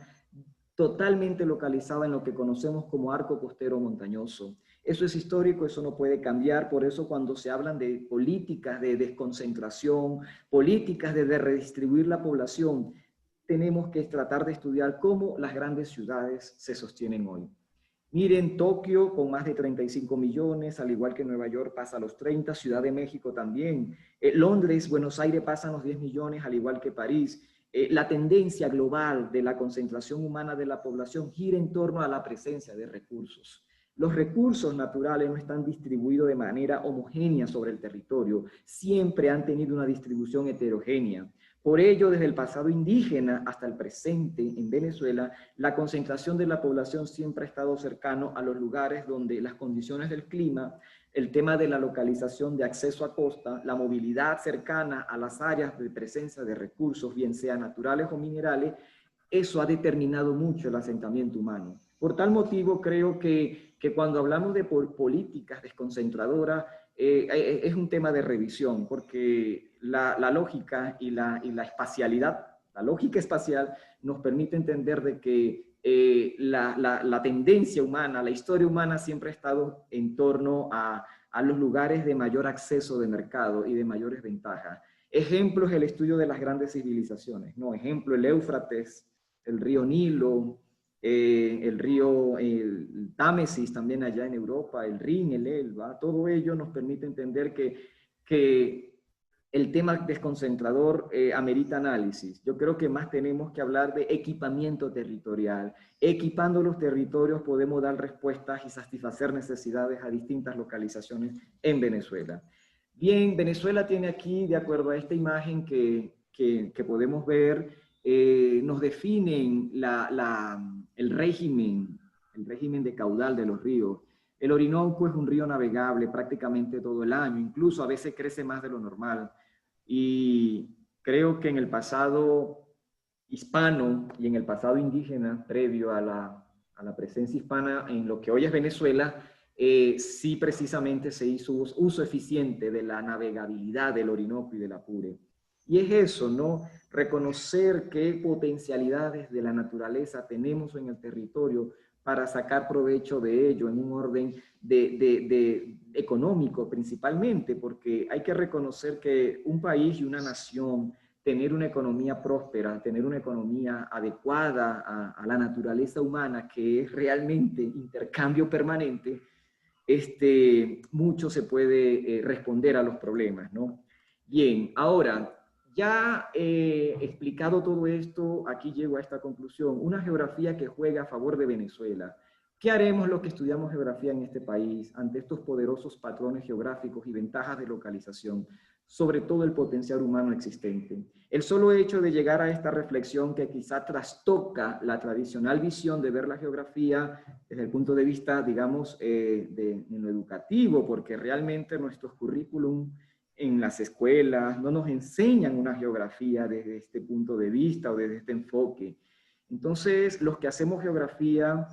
totalmente localizados en lo que conocemos como arco costero montañoso. Eso es histórico, eso no puede cambiar, por eso cuando se hablan de políticas de desconcentración, políticas de redistribuir la población, tenemos que tratar de estudiar cómo las grandes ciudades se sostienen hoy. Miren, Tokio con más de 35 millones, al igual que Nueva York pasa a los 30, Ciudad de México también. Londres, Buenos Aires pasan los 10 millones, al igual que París. La tendencia global de la concentración humana de la población gira en torno a la presencia de recursos. Los recursos naturales no están distribuidos de manera homogénea sobre el territorio, siempre han tenido una distribución heterogénea. Por ello, desde el pasado indígena hasta el presente en Venezuela, la concentración de la población siempre ha estado cercano a los lugares donde las condiciones del clima, el tema de la localización de acceso a costa, la movilidad cercana a las áreas de presencia de recursos, bien sean naturales o minerales, eso ha determinado mucho el asentamiento humano. Por tal motivo, creo que cuando hablamos de políticas desconcentradoras, es un tema de revisión, porque la lógica y la espacialidad, la lógica espacial nos permite entender de que la tendencia humana, la historia humana siempre ha estado en torno a los lugares de mayor acceso de mercado y de mayores ventajas. Ejemplo es el estudio de las grandes civilizaciones, ¿no? Ejemplo, el Éufrates, el río Nilo, el río el Támesis también allá en Europa, el Rin, el Elba, todo ello nos permite entender que el tema desconcentrador amerita análisis. Yo creo que más tenemos que hablar de equipamiento territorial. Equipando los territorios podemos dar respuestas y satisfacer necesidades a distintas localizaciones en Venezuela. Bien, Venezuela tiene aquí, de acuerdo a esta imagen que podemos ver, nos definen el régimen de caudal de los ríos. El Orinoco es un río navegable prácticamente todo el año, incluso a veces crece más de lo normal. Y creo que en el pasado hispano y en el pasado indígena, previo a la presencia hispana en lo que hoy es Venezuela, sí precisamente se hizo uso eficiente de la navegabilidad del Orinoco y del Apure. Y es eso, ¿no? Reconocer qué potencialidades de la naturaleza tenemos en el territorio para sacar provecho de ello en un orden económico principalmente, porque hay que reconocer que un país y una nación, tener una economía próspera, tener una economía adecuada a la naturaleza humana, que es realmente intercambio permanente, mucho se puede responder a los problemas, ¿no? Bien, ahora, ya explicado todo esto, aquí llego a esta conclusión. Una geografía que juega a favor de Venezuela. ¿Qué haremos los que estudiamos geografía en este país ante estos poderosos patrones geográficos y ventajas de localización? Sobre todo el potencial humano existente. El solo hecho de llegar a esta reflexión que quizá trastoca la tradicional visión de ver la geografía desde el punto de vista, digamos, en lo educativo, porque realmente nuestros currículum en las escuelas no nos enseñan una geografía desde este punto de vista o desde este enfoque. Entonces, los que hacemos geografía,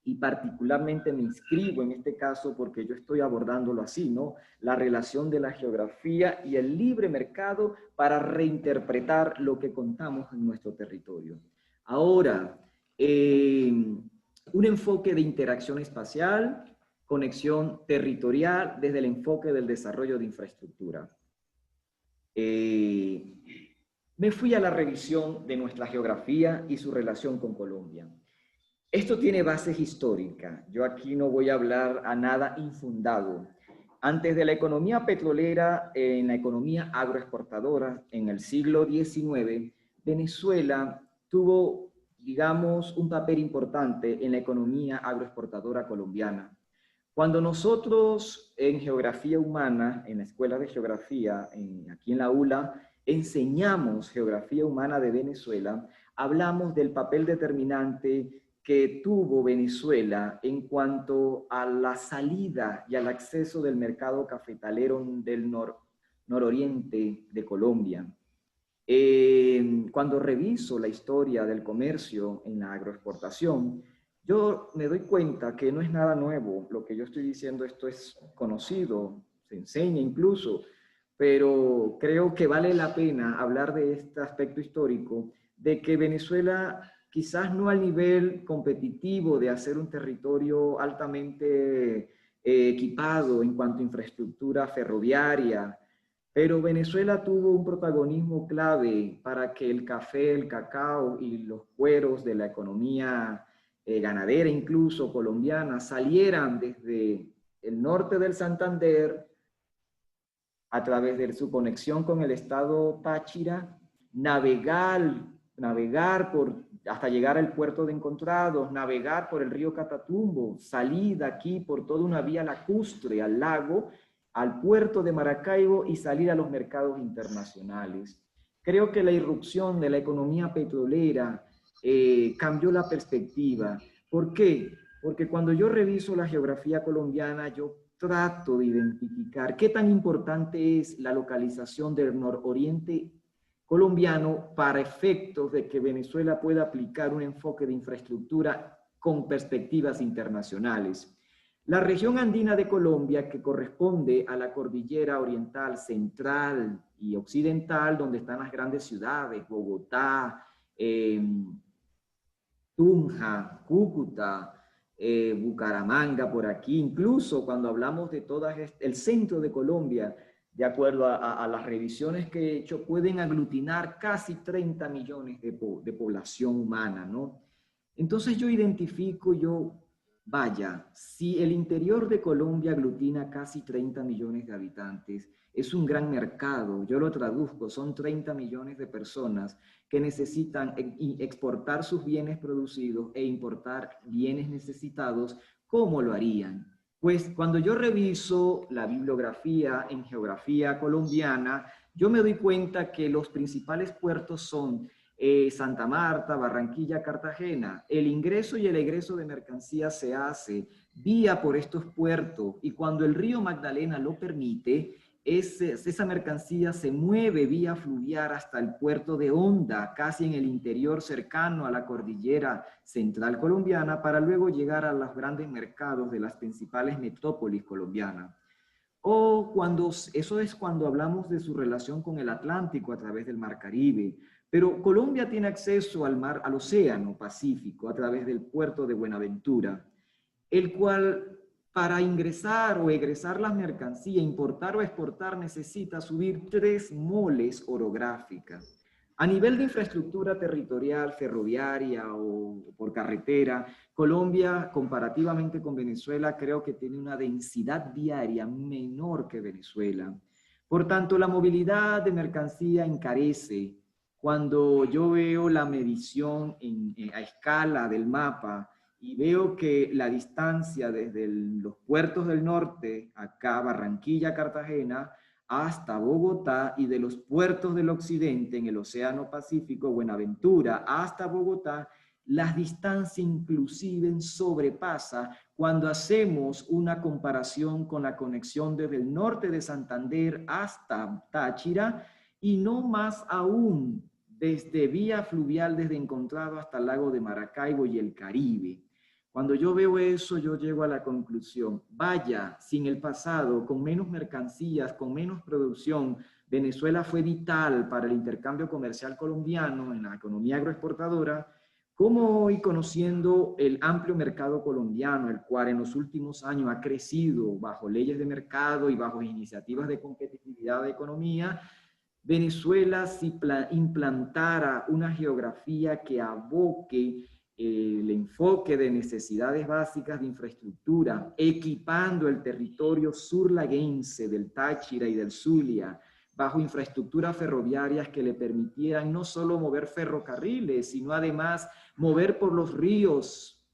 y particularmente me inscribo en este caso porque yo estoy abordándolo así, ¿no? La relación de la geografía y el libre mercado para reinterpretar lo que contamos en nuestro territorio. Ahora, un enfoque de interacción espacial, conexión territorial desde el enfoque del desarrollo de infraestructura. Me fui a la revisión de nuestra geografía y su relación con Colombia. Esto tiene bases históricas. Yo aquí no voy a hablar a nada infundado. Antes de la economía petrolera, en la economía agroexportadora, en el siglo XIX, Venezuela tuvo, digamos, un papel importante en la economía agroexportadora colombiana. Cuando nosotros en geografía humana, en la escuela de geografía, aquí en la ULA, enseñamos geografía humana de Venezuela, hablamos del papel determinante que tuvo Venezuela en cuanto a la salida y al acceso del mercado cafetalero del nororiente de Colombia. Cuando reviso la historia del comercio en la agroexportación, yo me doy cuenta que no es nada nuevo. Lo que yo estoy diciendo, esto es conocido, se enseña incluso, pero creo que vale la pena hablar de este aspecto histórico, de que Venezuela, quizás no al nivel competitivo de hacer un territorio altamente equipado en cuanto a infraestructura ferroviaria, pero Venezuela tuvo un protagonismo clave para que el café, el cacao y los cueros de la economía ganadera incluso colombiana, salieran desde el norte del Santander a través de su conexión con el estado Táchira, navegar hasta llegar al puerto de Encontrados, navegar por el río Catatumbo, salir de aquí por toda una vía lacustre al lago, al puerto de Maracaibo y salir a los mercados internacionales. Creo que la irrupción de la economía petrolera cambió la perspectiva. ¿Por qué? Porque cuando yo reviso la geografía colombiana, yo trato de identificar qué tan importante es la localización del nororiente colombiano para efectos de que Venezuela pueda aplicar un enfoque de infraestructura con perspectivas internacionales. La región andina de Colombia, que corresponde a la cordillera oriental, central y occidental, donde están las grandes ciudades, Bogotá, Tunja, Cúcuta, Bucaramanga, por aquí, incluso cuando hablamos de el centro de Colombia, de acuerdo a las revisiones que he hecho, pueden aglutinar casi 30 millones de población humana, ¿no? Entonces yo identifico, vaya, si el interior de Colombia aglutina casi 30 millones de habitantes, es un gran mercado, yo lo traduzco, son 30 millones de personas que necesitan exportar sus bienes producidos e importar bienes necesitados. ¿Cómo lo harían? Pues cuando yo reviso la bibliografía en geografía colombiana, yo me doy cuenta que los principales puertos son Santa Marta, Barranquilla, Cartagena. El ingreso y el egreso de mercancías se hace vía por estos puertos y cuando el río Magdalena lo permite, esa mercancía se mueve vía fluvial hasta el puerto de Honda, casi en el interior cercano a la cordillera central colombiana, para luego llegar a los grandes mercados de las principales metrópolis colombianas. Eso es cuando hablamos de su relación con el Atlántico a través del Mar Caribe. Pero Colombia tiene acceso al Océano Pacífico a través del puerto de Buenaventura, el cual para ingresar o egresar las mercancías, importar o exportar, necesita subir 3 moles orográficas. A nivel de infraestructura territorial, ferroviaria o por carretera, Colombia, comparativamente con Venezuela, creo que tiene una densidad viaria menor que Venezuela. Por tanto, la movilidad de mercancía encarece. Cuando yo veo la medición a escala del mapa y veo que la distancia desde los puertos del norte, acá Barranquilla, Cartagena, hasta Bogotá, y de los puertos del occidente en el Océano Pacífico, Buenaventura, hasta Bogotá, las distancias inclusive sobrepasa cuando hacemos una comparación con la conexión desde el norte de Santander hasta Táchira, y no más aún desde vía fluvial, desde Encontrado hasta el lago de Maracaibo y el Caribe. Cuando yo veo eso, yo llego a la conclusión, vaya, si en el pasado, con menos mercancías, con menos producción, Venezuela fue vital para el intercambio comercial colombiano en la economía agroexportadora, ¿cómo hoy, conociendo el amplio mercado colombiano, el cual en los últimos años ha crecido bajo leyes de mercado y bajo iniciativas de competitividad de economía, Venezuela, si implantara una geografía que aboque el enfoque de necesidades básicas de infraestructura, equipando el territorio surlaguense del Táchira y del Zulia bajo infraestructuras ferroviarias que le permitieran no solo mover ferrocarriles, sino además mover por los ríos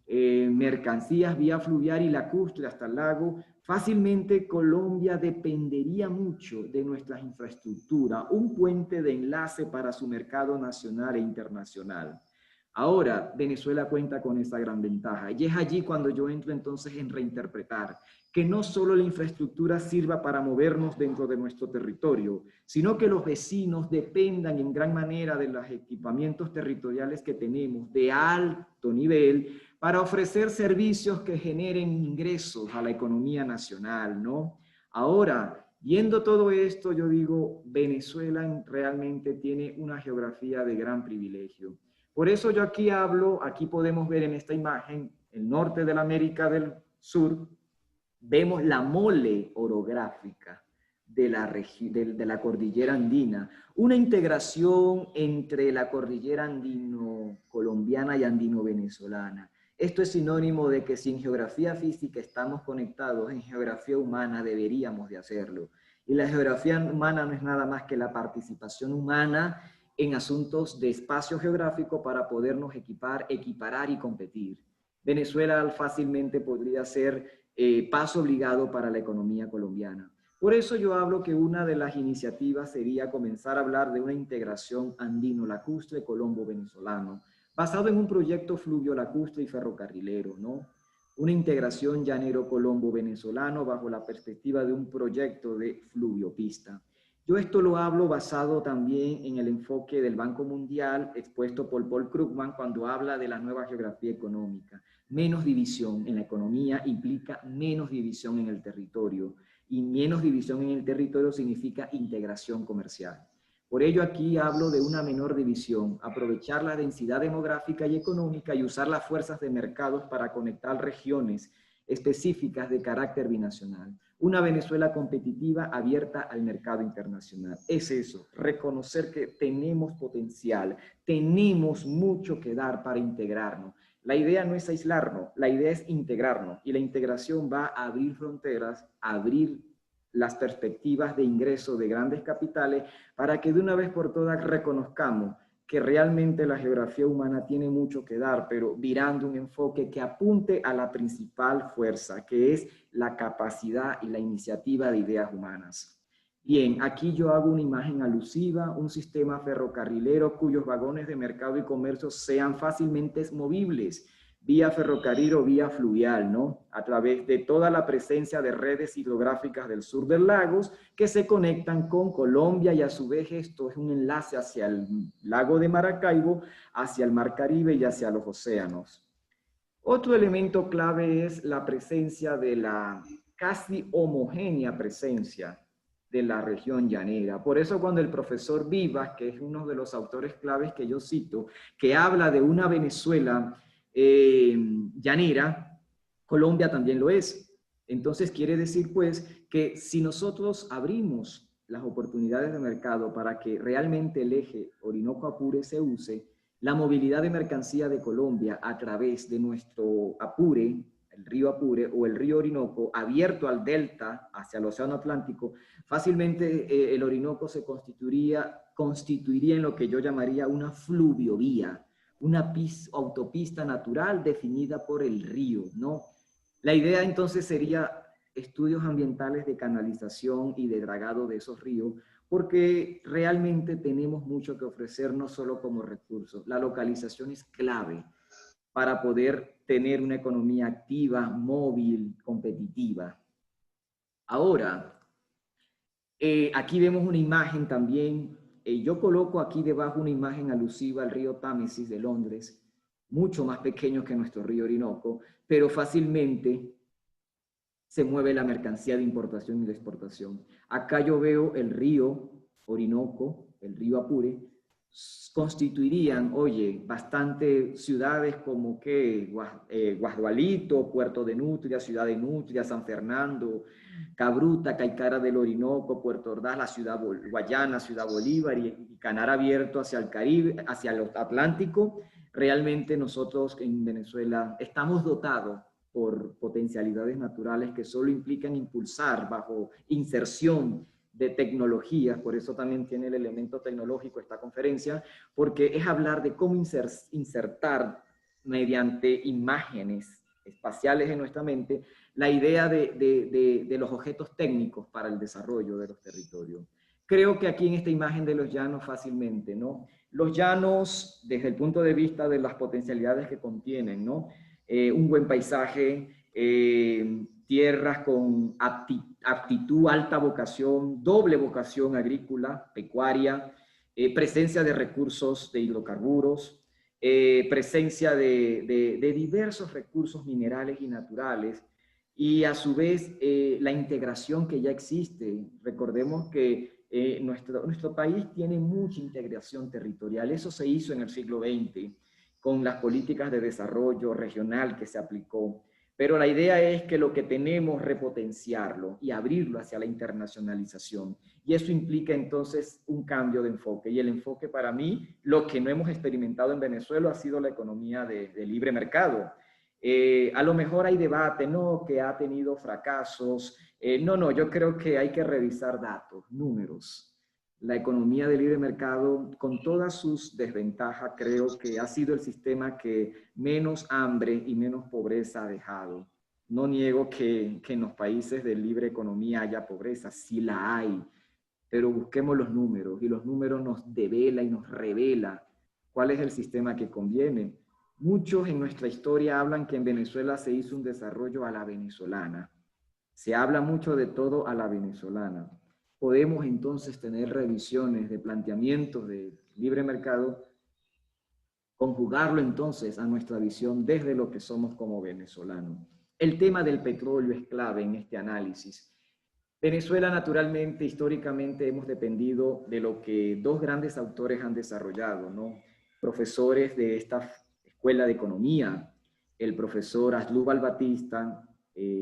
mercancías vía fluvial y lacustre hasta el lago, fácilmente Colombia dependería mucho de nuestras infraestructuras, un puente de enlace para su mercado nacional e internacional. Ahora, Venezuela cuenta con esa gran ventaja y es allí cuando yo entro entonces en reinterpretar que no solo la infraestructura sirva para movernos dentro de nuestro territorio, sino que los vecinos dependan en gran manera de los equipamientos territoriales que tenemos de alto nivel para ofrecer servicios que generen ingresos a la economía nacional, ¿no? Ahora, viendo todo esto, yo digo, Venezuela realmente tiene una geografía de gran privilegio. Por eso yo aquí hablo, aquí podemos ver en esta imagen, el norte de la América del Sur, vemos la mole orográfica. de la cordillera andina, una integración entre la cordillera andino-colombiana y andino-venezolana. Esto es sinónimo de que si en geografía física estamos conectados, en geografía humana deberíamos de hacerlo. Y la geografía humana no es nada más que la participación humana en asuntos de espacio geográfico para podernos equiparar y competir. Venezuela fácilmente podría ser paso obligado para la economía colombiana. Por eso yo hablo que una de las iniciativas sería comenzar a hablar de una integración andino-lacustre colombo-venezolano, basado en un proyecto fluvio-lacustre y ferrocarrilero, ¿no? Una integración llanero-colombo-venezolano bajo la perspectiva de un proyecto de fluviopista. Yo esto lo hablo basado también en el enfoque del Banco Mundial expuesto por Paul Krugman cuando habla de la nueva geografía económica. Menos división en la economía implica menos división en el territorio, y menos división en el territorio significa integración comercial. Por ello aquí hablo de una menor división, aprovechar la densidad demográfica y económica y usar las fuerzas de mercados para conectar regiones específicas de carácter binacional. Una Venezuela competitiva abierta al mercado internacional. Es eso, reconocer que tenemos potencial, tenemos mucho que dar para integrarnos. La idea no es aislarnos, la idea es integrarnos y la integración va a abrir fronteras, a abrir las perspectivas de ingreso de grandes capitales para que de una vez por todas reconozcamos que realmente la geografía humana tiene mucho que dar, pero virando un enfoque que apunte a la principal fuerza, que es la capacidad y la iniciativa de ideas humanas. Bien, aquí yo hago una imagen alusiva, un sistema ferrocarrilero cuyos vagones de mercado y comercio sean fácilmente movibles, vía ferrocarril o vía fluvial, ¿no? A través de toda la presencia de redes hidrográficas del sur del lagos que se conectan con Colombia y a su vez esto es un enlace hacia el lago de Maracaibo, hacia el Mar Caribe y hacia los océanos. Otro elemento clave es la presencia de la casi homogénea presencia de la región llanera. Por eso cuando el profesor Vivas, que es uno de los autores claves que yo cito, que habla de una Venezuela llanera, Colombia también lo es. Entonces quiere decir pues que si nosotros abrimos las oportunidades de mercado para que realmente el eje Orinoco-Apure se use, la movilidad de mercancía de Colombia a través de nuestro Apure, el río Apure o el río Orinoco, abierto al delta hacia el Océano Atlántico, fácilmente el Orinoco se constituiría en lo que yo llamaría una fluviovía, una autopista natural definida por el río, ¿no? La idea entonces sería estudios ambientales de canalización y de dragado de esos ríos, porque realmente tenemos mucho que ofrecer, no solo como recursos. La localización es clave para poder tener una economía activa, móvil, competitiva. Ahora, aquí vemos una imagen también. Yo coloco aquí debajo una imagen alusiva al río Támesis de Londres, mucho más pequeño que nuestro río Orinoco, pero fácilmente se mueve la mercancía de importación y de exportación. Acá yo veo el río Orinoco, el río Apure, constituirían, oye, bastantes ciudades como que Guasdualito, Puerto de Nutria, Ciudad de Nutria, San Fernando, Cabruta, Caicara del Orinoco, Puerto Ordaz, la ciudad Guayana, Ciudad Bolívar y Canal abierto hacia el Caribe, hacia el Atlántico. Realmente nosotros en Venezuela estamos dotados por potencialidades naturales que solo implican impulsar bajo inserción de tecnologías, por eso también tiene el elemento tecnológico esta conferencia, porque es hablar de cómo insertar mediante imágenes espaciales en nuestra mente la idea de los objetos técnicos para el desarrollo de los territorios. Creo que aquí en esta imagen de los llanos fácilmente, ¿no? Los llanos, desde el punto de vista de las potencialidades que contienen, ¿no? Un buen paisaje, tierras con aptitud, alta vocación, doble vocación agrícola, pecuaria, presencia de recursos de hidrocarburos, presencia de diversos recursos minerales y naturales, y a su vez la integración que ya existe. Recordemos que nuestro país tiene mucha integración territorial, eso se hizo en el siglo XX, con las políticas de desarrollo regional que se aplicó. Pero la idea es que lo que tenemos, repotenciarlo y abrirlo hacia la internacionalización. Y eso implica entonces un cambio de enfoque. Y el enfoque para mí, lo que no hemos experimentado en Venezuela ha sido la economía de libre mercado. A lo mejor hay debate, no, que ha tenido fracasos. No, yo creo que hay que revisar datos, números. La economía de libre mercado, con todas sus desventajas, creo que ha sido el sistema que menos hambre y menos pobreza ha dejado. No niego que en los países de libre economía haya pobreza, sí la hay, pero busquemos los números y los números nos devela y nos revela cuál es el sistema que conviene. Muchos en nuestra historia hablan que en Venezuela se hizo un desarrollo a la venezolana. Se habla mucho de todo a la venezolana. Podemos entonces tener revisiones de planteamientos de libre mercado, conjugarlo entonces a nuestra visión desde lo que somos como venezolanos. El tema del petróleo es clave en este análisis. Venezuela, naturalmente, históricamente hemos dependido de lo que dos grandes autores han desarrollado, ¿no? Profesores de esta escuela de economía, el profesor Asdrúbal Batista,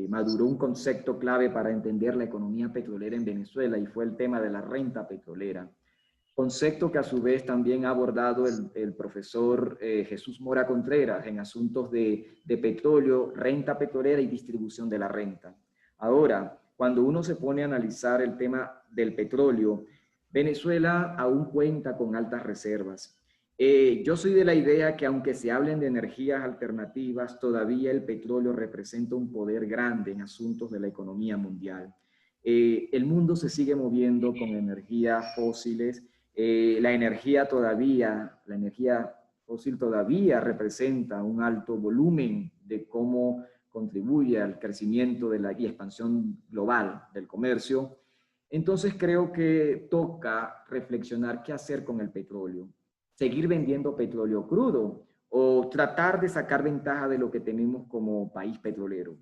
maduró un concepto clave para entender la economía petrolera en Venezuela y fue el tema de la renta petrolera. Concepto que a su vez también ha abordado el profesor Jesús Mora Contreras en asuntos de petróleo, renta petrolera y distribución de la renta. Ahora, cuando uno se pone a analizar el tema del petróleo, Venezuela aún cuenta con altas reservas. Yo soy de la idea que aunque se hablen de energías alternativas, todavía el petróleo representa un poder grande en asuntos de la economía mundial. El mundo se sigue moviendo con energías fósiles. La energía fósil todavía representa un alto volumen de cómo contribuye al crecimiento y expansión global del comercio. Entonces creo que toca reflexionar qué hacer con el petróleo. Seguir vendiendo petróleo crudo o tratar de sacar ventaja de lo que tenemos como país petrolero.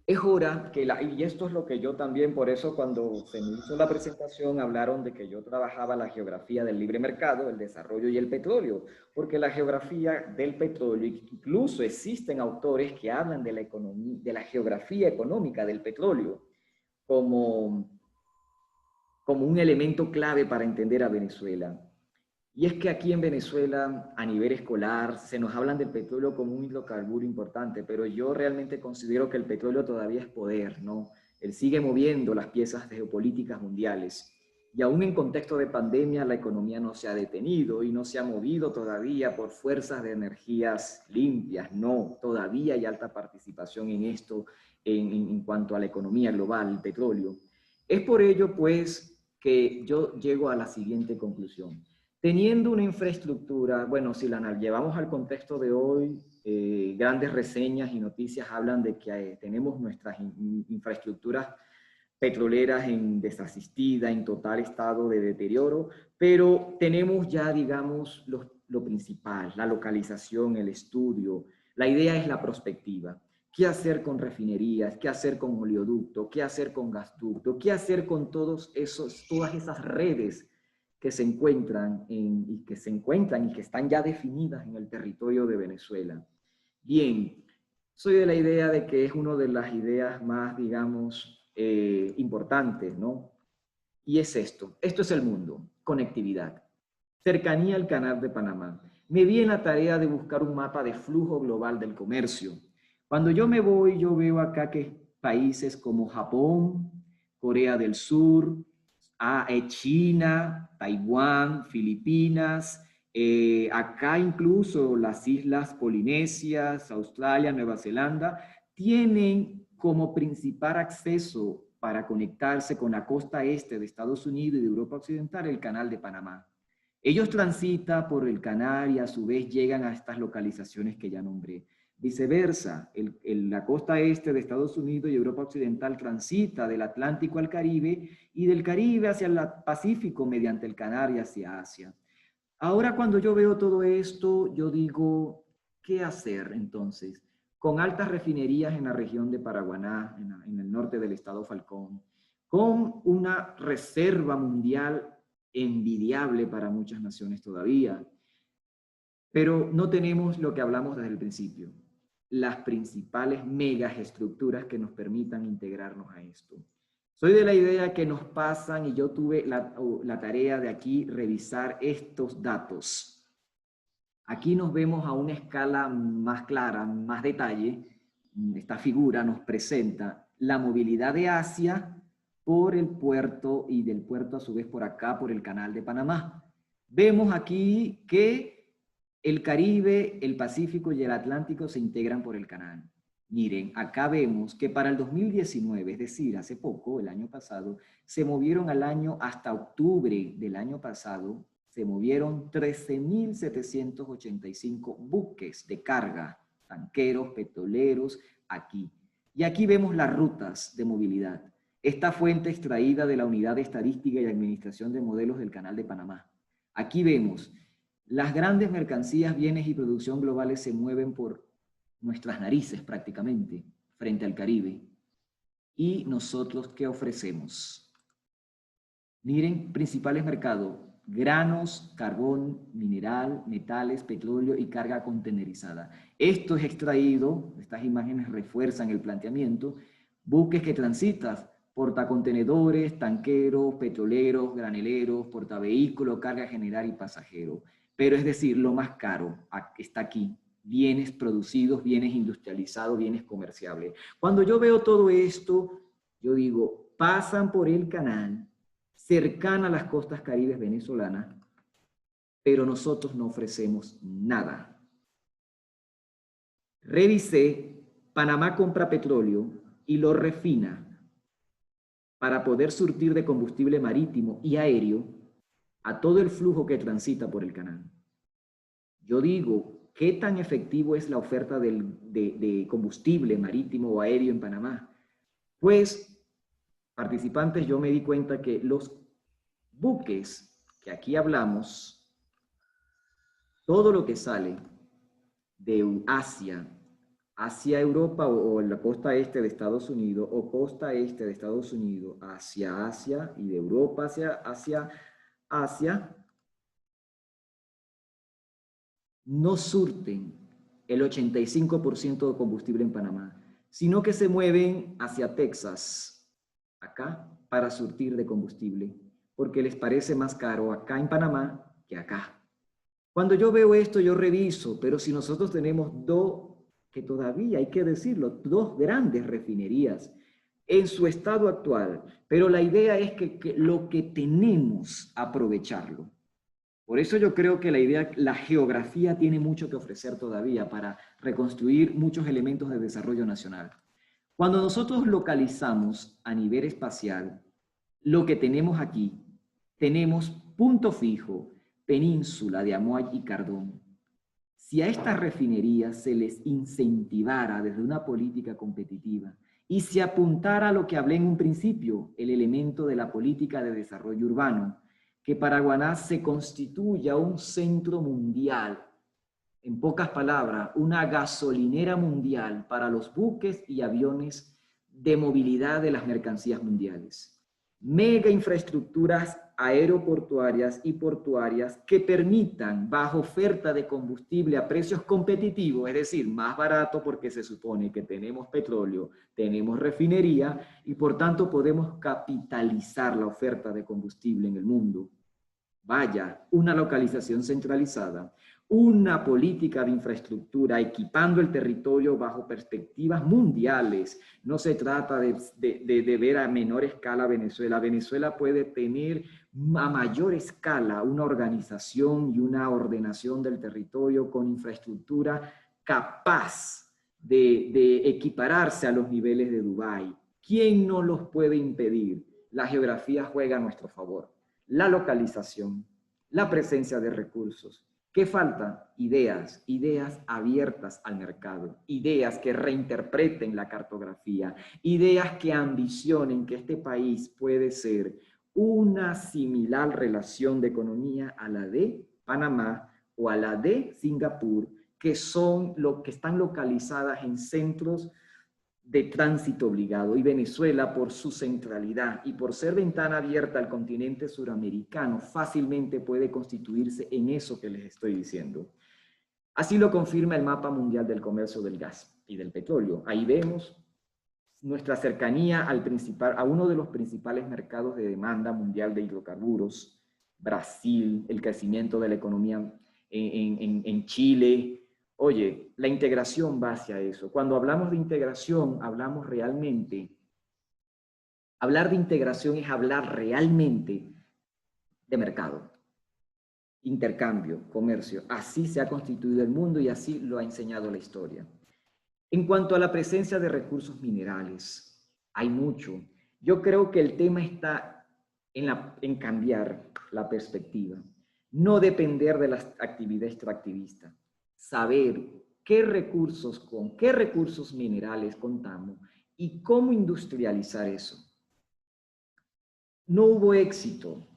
Es hora que, y esto es lo que yo también, por eso cuando se me hizo la presentación hablaron de que yo trabajaba la geografía del libre mercado, el desarrollo y el petróleo, porque la geografía del petróleo, incluso existen autores que hablan de la economía, de la geografía económica del petróleo como un elemento clave para entender a Venezuela. Y es que aquí en Venezuela, a nivel escolar, se nos hablan del petróleo como un hidrocarburo importante, pero yo realmente considero que el petróleo todavía es poder, ¿no? Él sigue moviendo las piezas geopolíticas mundiales. Y aún en contexto de pandemia, la economía no se ha detenido y no se ha movido todavía por fuerzas de energías limpias. No, todavía hay alta participación en esto en cuanto a la economía global, el petróleo. Es por ello, pues, que yo llego a la siguiente conclusión. Teniendo una infraestructura, bueno, si la llevamos al contexto de hoy, grandes reseñas y noticias hablan de que tenemos nuestras infraestructuras petroleras en desasistida, en total estado de deterioro, pero tenemos ya, digamos, lo principal, la localización, el estudio. La idea es la prospectiva. ¿Qué hacer con refinerías? ¿Qué hacer con oleoducto? ¿Qué hacer con gasducto? ¿Qué hacer con todas esas redes que se encuentran y que están ya definidas en el territorio de Venezuela? Bien, soy de la idea de que es una de las ideas más, digamos, importantes, ¿no? Y es esto es el mundo, conectividad, cercanía al canal de Panamá. Me vi en la tarea de buscar un mapa de flujo global del comercio. Cuando yo me voy, yo veo acá que países como Japón, Corea del Sur, China, Taiwán, Filipinas, acá incluso las islas polinesias, Australia, Nueva Zelanda, tienen como principal acceso para conectarse con la costa este de Estados Unidos y de Europa Occidental el canal de Panamá. Ellos transitan por el canal y a su vez llegan a estas localizaciones que ya nombré. Viceversa, la costa este de Estados Unidos y Europa Occidental transita del Atlántico al Caribe y del Caribe hacia el Pacífico mediante el canal y hacia Asia. Ahora cuando yo veo todo esto, yo digo, ¿qué hacer entonces? Con altas refinerías en la región de Paraguaná, en el norte del estado Falcón, con una reserva mundial envidiable para muchas naciones todavía, pero no tenemos lo que hablamos desde el principio, las principales megaestructuras que nos permitan integrarnos a esto. Soy de la idea que nos pasan, y yo tuve la tarea de aquí revisar estos datos. Aquí nos vemos a una escala más clara, más detalle. Esta figura nos presenta la movilidad de Asia por el puerto y del puerto a su vez por acá, por el Canal de Panamá. Vemos aquí que el Caribe, el Pacífico y el Atlántico se integran por el canal. Miren, acá vemos que para el 2019, es decir, hace poco, el año pasado, se movieron al año, hasta octubre del año pasado, se movieron 13.785 buques de carga, tanqueros, petroleros, aquí. Y aquí vemos las rutas de movilidad. Esta fuente extraída de la Unidad de Estadística y Administración de Modelos del Canal de Panamá. Aquí vemos, las grandes mercancías, bienes y producción globales se mueven por nuestras narices prácticamente, frente al Caribe. ¿Y nosotros qué ofrecemos? Miren, principales mercados: granos, carbón, mineral, metales, petróleo y carga contenerizada. Esto es extraído, estas imágenes refuerzan el planteamiento, buques que transitan, portacontenedores, tanqueros, petroleros, graneleros, portavehículos, carga general y pasajero. Pero es decir, lo más caro está aquí: bienes producidos, bienes industrializados, bienes comerciables. Cuando yo veo todo esto, yo digo, pasan por el canal, cercana a las costas caribes venezolanas, pero nosotros no ofrecemos nada. Revisé, Panamá compra petróleo y lo refina para poder surtir de combustible marítimo y aéreo a todo el flujo que transita por el canal. Yo digo, ¿qué tan efectivo es la oferta de combustible marítimo o aéreo en Panamá? Pues, participantes, yo me di cuenta que los buques que aquí hablamos, todo lo que sale de Asia hacia Europa o la costa este de Estados Unidos, o costa este de Estados Unidos hacia Asia, y de Europa hacia Asia, no surten el 85% de combustible en Panamá, sino que se mueven hacia Texas, acá, para surtir de combustible, porque les parece más caro acá en Panamá que acá. Cuando yo veo esto, yo reviso, pero si nosotros tenemos que todavía hay que decirlo, dos grandes refinerías en su estado actual, pero la idea es que lo que tenemos, aprovecharlo. Por eso yo creo que la geografía tiene mucho que ofrecer todavía para reconstruir muchos elementos de desarrollo nacional. Cuando nosotros localizamos a nivel espacial, lo que tenemos aquí, tenemos punto fijo, península de Amoay y Cardón. Si a estas refinerías se les incentivara desde una política competitiva y se apuntara a lo que hablé en un principio, el elemento de la política de desarrollo urbano, que Paraguaná se constituya un centro mundial, en pocas palabras, una gasolinera mundial para los buques y aviones de movilidad de las mercancías mundiales. Mega infraestructuras aeroportuarias y portuarias que permitan, bajo oferta de combustible a precios competitivos, es decir, más barato, porque se supone que tenemos petróleo, tenemos refinería y por tanto podemos capitalizar la oferta de combustible en el mundo. Vaya, una localización centralizada, una política de infraestructura equipando el territorio bajo perspectivas mundiales. No se trata de ver a menor escala Venezuela. Venezuela puede tener a mayor escala una organización y una ordenación del territorio con infraestructura capaz de equipararse a los niveles de Dubái. ¿Quién no los puede impedir? La geografía juega a nuestro favor. La localización, la presencia de recursos. ¿Qué falta? Ideas, ideas abiertas al mercado, ideas que reinterpreten la cartografía, ideas que ambicionen que este país puede ser una similar relación de economía a la de Panamá o a la de Singapur, que están localizadas en centros de tránsito obligado, y Venezuela, por su centralidad y por ser ventana abierta al continente suramericano, fácilmente puede constituirse en eso que les estoy diciendo. Así lo confirma el mapa mundial del comercio del gas y del petróleo. Ahí vemos nuestra cercanía a uno de los principales mercados de demanda mundial de hidrocarburos, Brasil, el crecimiento de la economía en Chile. Oye, la integración va hacia eso. Cuando hablamos de integración, hablamos realmente, hablar de integración es hablar realmente de mercado, intercambio, comercio. Así se ha constituido el mundo y así lo ha enseñado la historia. En cuanto a la presencia de recursos minerales, hay mucho. Yo creo que el tema está en cambiar la perspectiva, no depender de la actividad extractivista, saber con qué recursos minerales contamos y cómo industrializar eso. No hubo éxito,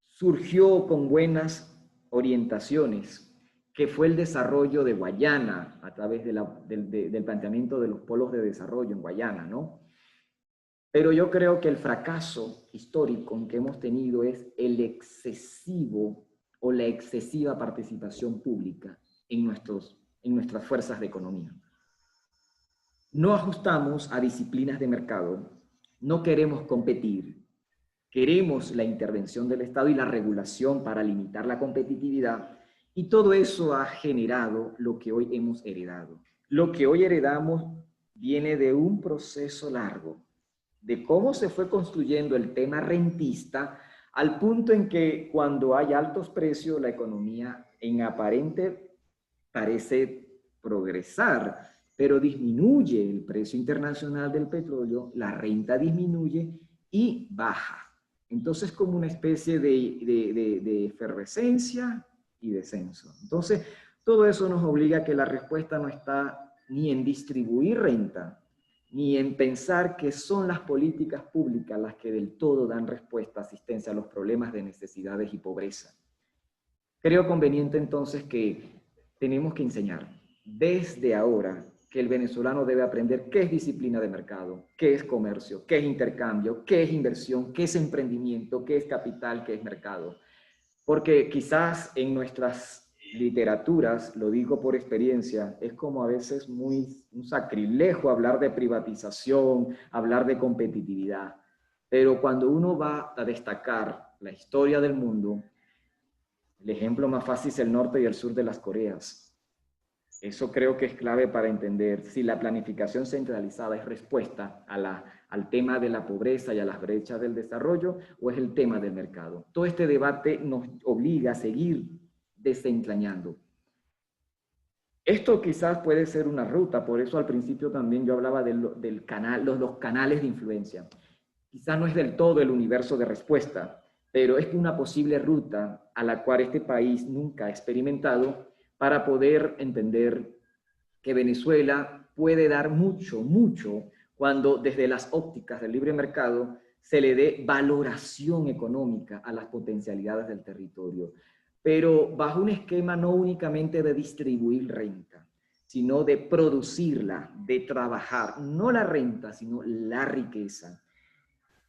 surgió con buenas orientaciones, que fue el desarrollo de Guayana a través del planteamiento de los polos de desarrollo en Guayana, ¿no? Pero yo creo que el fracaso histórico que hemos tenido es el excesivo o la excesiva participación pública en nuestras fuerzas de economía. No ajustamos a disciplinas de mercado, no queremos competir, queremos la intervención del Estado y la regulación para limitar la competitividad, y todo eso ha generado lo que hoy hemos heredado. Lo que hoy heredamos viene de un proceso largo, de cómo se fue construyendo el tema rentista, al punto en que cuando hay altos precios, la economía en aparente parece progresar, pero disminuye el precio internacional del petróleo, la renta disminuye y baja. Entonces, como una especie de efervescencia y descenso. Entonces, todo eso nos obliga a que la respuesta no está ni en distribuir renta, ni en pensar que son las políticas públicas las que del todo dan respuesta, asistencia a los problemas de necesidades y pobreza. Creo conveniente entonces que tenemos que enseñar desde ahora que el venezolano debe aprender qué es disciplina de mercado, qué es comercio, qué es intercambio, qué es inversión, qué es emprendimiento, qué es capital, qué es mercado. Porque quizás en nuestras literaturas, lo digo por experiencia, es como a veces un sacrilegio hablar de privatización, hablar de competitividad. Pero cuando uno va a destacar la historia del mundo, el ejemplo más fácil es el norte y el sur de las Coreas. Eso creo que es clave para entender si la planificación centralizada es respuesta al tema de la pobreza y a las brechas del desarrollo o es el tema del mercado. Todo este debate nos obliga a seguir desentrañando. Esto quizás puede ser una ruta, por eso al principio también yo hablaba del canal, los canales de influencia. Quizás no es del todo el universo de respuesta, pero es una posible ruta a la cual este país nunca ha experimentado para poder entender que Venezuela puede dar mucho, mucho cuando desde las ópticas del libre mercado se le dé valoración económica a las potencialidades del territorio, pero bajo un esquema no únicamente de distribuir renta, sino de producirla, de trabajar, no la renta, sino la riqueza.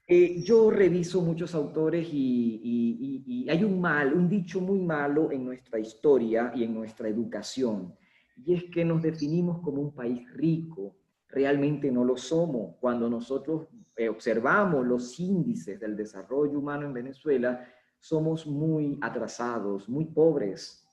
Yo reviso muchos autores y hay un dicho muy malo en nuestra historia y en nuestra educación, y es que nos definimos como un país rico. Realmente no lo somos. Cuando nosotros observamos los índices del desarrollo humano en Venezuela, somos muy atrasados, muy pobres.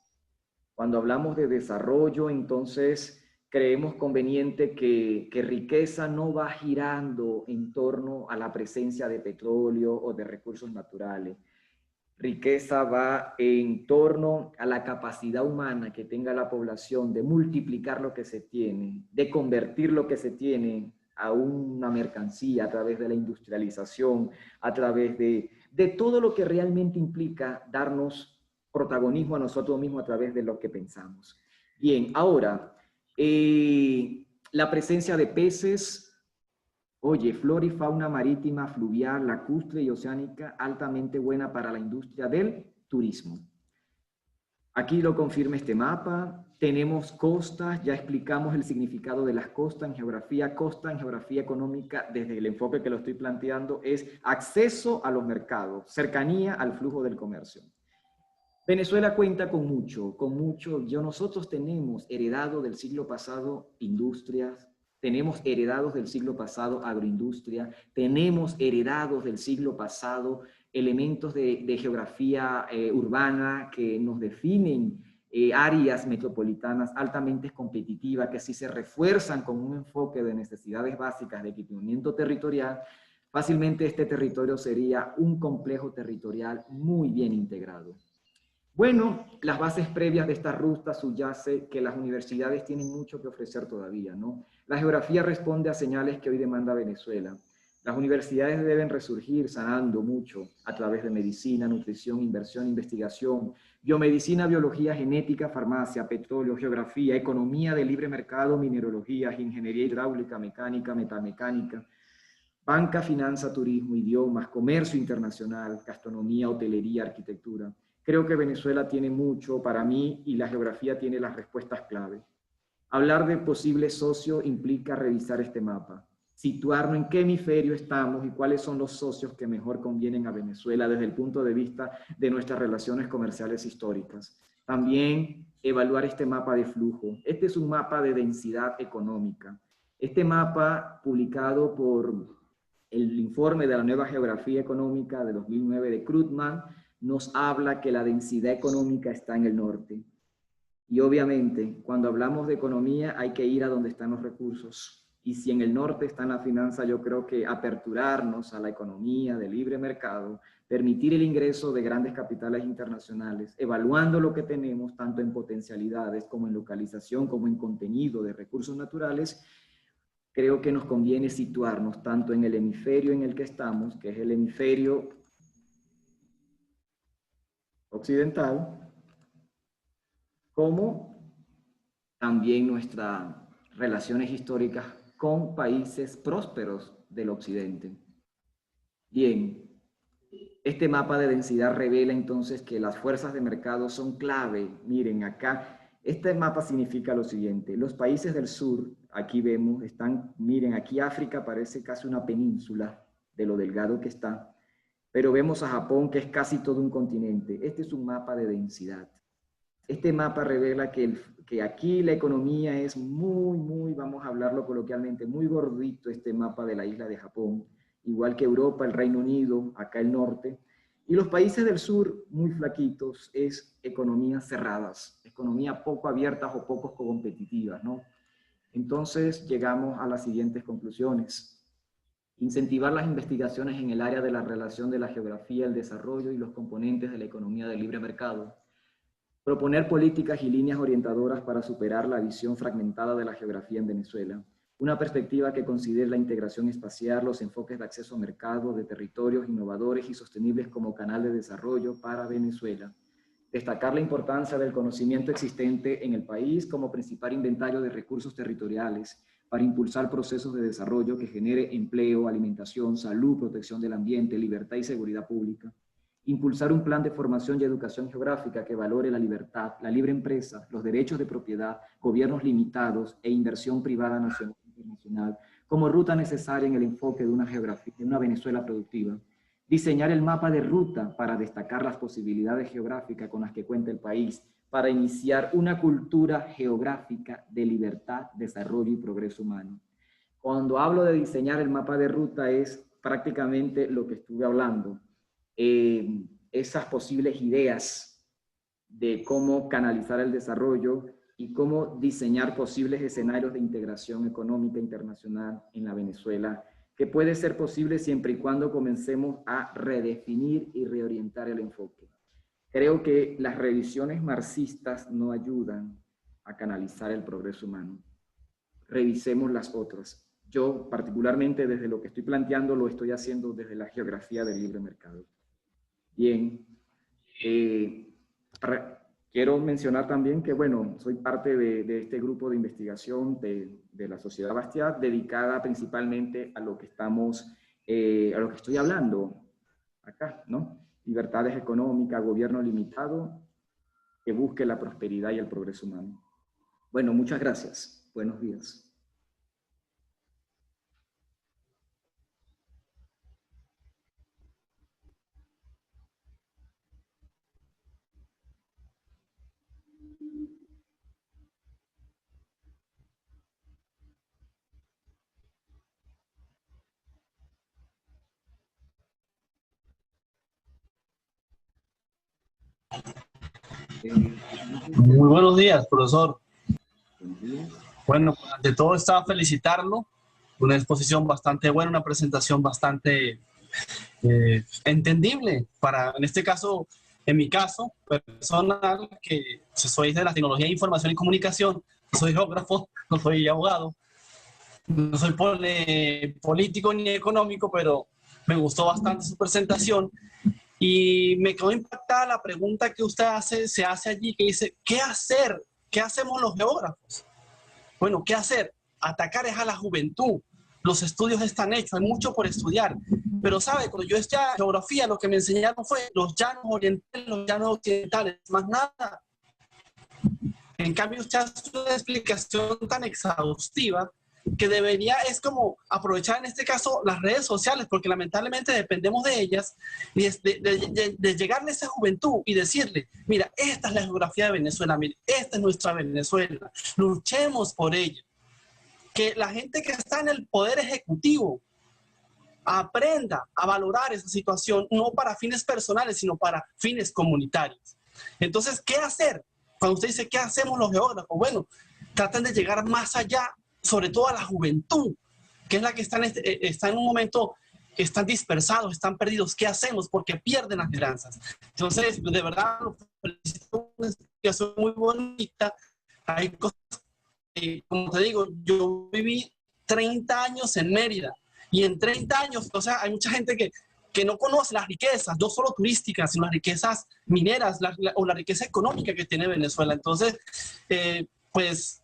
Cuando hablamos de desarrollo, entonces creemos conveniente que riqueza no va girando en torno a la presencia de petróleo o de recursos naturales. Riqueza va en torno a la capacidad humana que tenga la población de multiplicar lo que se tiene, de convertir lo que se tiene a una mercancía a través de la industrialización, a través de todo lo que realmente implica darnos protagonismo a nosotros mismos a través de lo que pensamos. Bien, ahora, la presencia de peces, oye, flora y fauna marítima, fluvial, lacustre y oceánica, altamente buena para la industria del turismo. Aquí lo confirma este mapa. Tenemos costas, ya explicamos el significado de las costas en geografía. Costa en geografía económica, desde el enfoque que lo estoy planteando, es acceso a los mercados, cercanía al flujo del comercio. Venezuela cuenta con mucho, nosotros tenemos heredado del siglo pasado industrias, tenemos heredados del siglo pasado agroindustria, tenemos heredados del siglo pasado elementos de geografía urbana que nos definen áreas metropolitanas altamente competitivas que si se refuerzan con un enfoque de necesidades básicas de equipamiento territorial, fácilmente este territorio sería un complejo territorial muy bien integrado. Bueno, las bases previas de esta ruta subyace que las universidades tienen mucho que ofrecer todavía, ¿no? La geografía responde a señales que hoy demanda Venezuela. Las universidades deben resurgir sanando mucho a través de medicina, nutrición, inversión, investigación, biomedicina, biología, genética, farmacia, petróleo, geografía, economía de libre mercado, mineralogía, ingeniería hidráulica, mecánica, metamecánica, banca, finanza, turismo, idiomas, comercio internacional, gastronomía, hotelería, arquitectura. Creo que Venezuela tiene mucho para mí y la geografía tiene las respuestas clave. Hablar de posible socio implica revisar este mapa, situarnos en qué hemisferio estamos y cuáles son los socios que mejor convienen a Venezuela desde el punto de vista de nuestras relaciones comerciales históricas. También evaluar este mapa de flujo. Este es un mapa de densidad económica. Este mapa, publicado por el informe de la nueva geografía económica de 2009 de Krugman, nos habla que la densidad económica está en el norte. Y obviamente, cuando hablamos de economía, hay que ir a donde están los recursos. Y si en el norte está la finanza, yo creo que aperturarnos a la economía de libre mercado, permitir el ingreso de grandes capitales internacionales, evaluando lo que tenemos, tanto en potencialidades como en localización, como en contenido de recursos naturales, creo que nos conviene situarnos tanto en el hemisferio en el que estamos, que es el hemisferio occidental, como también nuestras relaciones históricas con países prósperos del occidente. Bien, este mapa de densidad revela entonces que las fuerzas de mercado son clave. Miren acá, este mapa significa lo siguiente: los países del sur, aquí vemos, están, miren, aquí África parece casi una península de lo delgado que está, pero vemos a Japón que es casi todo un continente. Este es un mapa de densidad. Este mapa revela que aquí la economía es muy, vamos a hablarlo coloquialmente, muy gordito este mapa de la isla de Japón, igual que Europa, el Reino Unido, acá el norte, y los países del sur muy flaquitos, es economías cerradas, economías poco abiertas o poco competitivas, ¿no? Entonces llegamos a las siguientes conclusiones. Incentivar las investigaciones en el área de la relación de la geografía, el desarrollo y los componentes de la economía de libre mercado. Proponer políticas y líneas orientadoras para superar la visión fragmentada de la geografía en Venezuela. Una perspectiva que considere la integración espacial, los enfoques de acceso a mercados, de territorios innovadores y sostenibles como canal de desarrollo para Venezuela. Destacar la importancia del conocimiento existente en el país como principal inventario de recursos territoriales para impulsar procesos de desarrollo que genere empleo, alimentación, salud, protección del ambiente, libertad y seguridad pública. Impulsar un plan de formación y educación geográfica que valore la libertad, la libre empresa, los derechos de propiedad, gobiernos limitados e inversión privada nacional e internacional como ruta necesaria en el enfoque de una geografía, de una Venezuela productiva. Diseñar el mapa de ruta para destacar las posibilidades geográficas con las que cuenta el país, para iniciar una cultura geográfica de libertad, desarrollo y progreso humano. Cuando hablo de diseñar el mapa de ruta es prácticamente lo que estuve hablando. Esas posibles ideas de cómo canalizar el desarrollo y cómo diseñar posibles escenarios de integración económica internacional en la Venezuela, que puede ser posible siempre y cuando comencemos a redefinir y reorientar el enfoque. Creo que las revisiones marxistas no ayudan a canalizar el progreso humano. Revisemos las otras. Yo, particularmente desde lo que estoy planteando, lo estoy haciendo desde la geografía del libre mercado. Bien, quiero mencionar también que, bueno, soy parte de este grupo de investigación de la Sociedad Bastiat, dedicada principalmente a lo que estamos, a lo que estoy hablando acá, ¿no? Libertades económicas, gobierno limitado, que busque la prosperidad y el progreso humano. Bueno, muchas gracias. Buenos días. Muy buenos días, profesor. Buenos días. Bueno, ante todo estaba felicitarlo. Una exposición bastante buena, una presentación bastante entendible para, en este caso, en mi caso personal, que soy de la tecnología de información y comunicación, soy geógrafo, no soy abogado, no soy político ni económico, pero me gustó bastante su presentación y me quedó impactada la pregunta que usted se hace allí, que dice, ¿qué hacer? ¿Qué hacemos los geógrafos? Bueno, ¿qué hacer? Atacar es a la juventud. Los estudios están hechos, hay mucho por estudiar. Pero, ¿sabe? Cuando yo estudié geografía, lo que me enseñaron fue los llanos orientales, los llanos occidentales, más nada. En cambio, usted hace una explicación tan exhaustiva que debería, es como aprovechar en este caso las redes sociales, porque lamentablemente dependemos de ellas, y de llegarle a esa juventud y decirle, mira, esta es la geografía de Venezuela, mira, esta es nuestra Venezuela, luchemos por ella. Que la gente que está en el poder ejecutivo aprenda a valorar esa situación, no para fines personales, sino para fines comunitarios. Entonces, ¿qué hacer? Cuando usted dice, ¿qué hacemos los geógrafos? Bueno, traten de llegar más allá, sobre todo a la juventud, que es la que está en un momento que están dispersados, están perdidos. ¿Qué hacemos? Porque pierden las esperanzas. Entonces, de verdad, felicito, una explicación muy bonita. Hay cosas que, como te digo, yo viví 30 años en Mérida y en 30 años, o sea, hay mucha gente que no conoce las riquezas, no solo turísticas, sino las riquezas mineras o la riqueza económica que tiene Venezuela. Entonces, pues,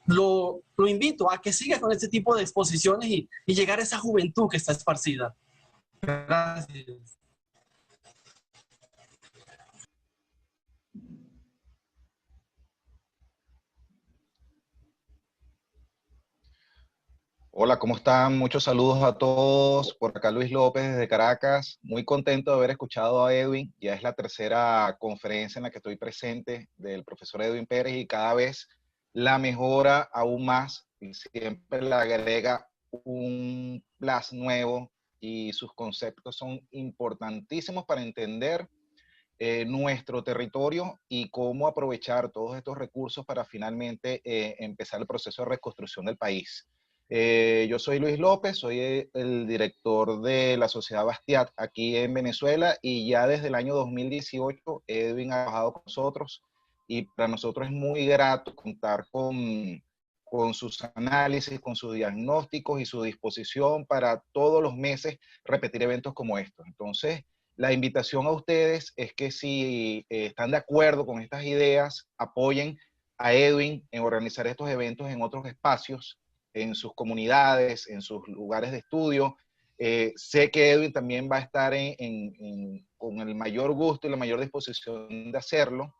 lo invito a que siga con este tipo de exposiciones y llegar a esa juventud que está esparcida. Gracias. Hola, ¿cómo están? Muchos saludos a todos. Por acá Luis López desde Caracas. Muy contento de haber escuchado a Edwin. Ya es la tercera conferencia en la que estoy presente del profesor Edwin Pérez y cada vez la mejora aún más y siempre le agrega un plus nuevo y sus conceptos son importantísimos para entender nuestro territorio y cómo aprovechar todos estos recursos para finalmente empezar el proceso de reconstrucción del país. Yo soy Luis López, soy el director de la Sociedad Bastiat aquí en Venezuela y ya desde el año 2018 Edwin ha trabajado con nosotros y para nosotros es muy grato contar con sus análisis, con sus diagnósticos y su disposición para todos los meses repetir eventos como estos. Entonces, la invitación a ustedes es que si están de acuerdo con estas ideas, apoyen a Edwin en organizar estos eventos en otros espacios, en sus comunidades, en sus lugares de estudio. Sé que Edwin también va a estar con el mayor gusto y la mayor disposición de hacerlo.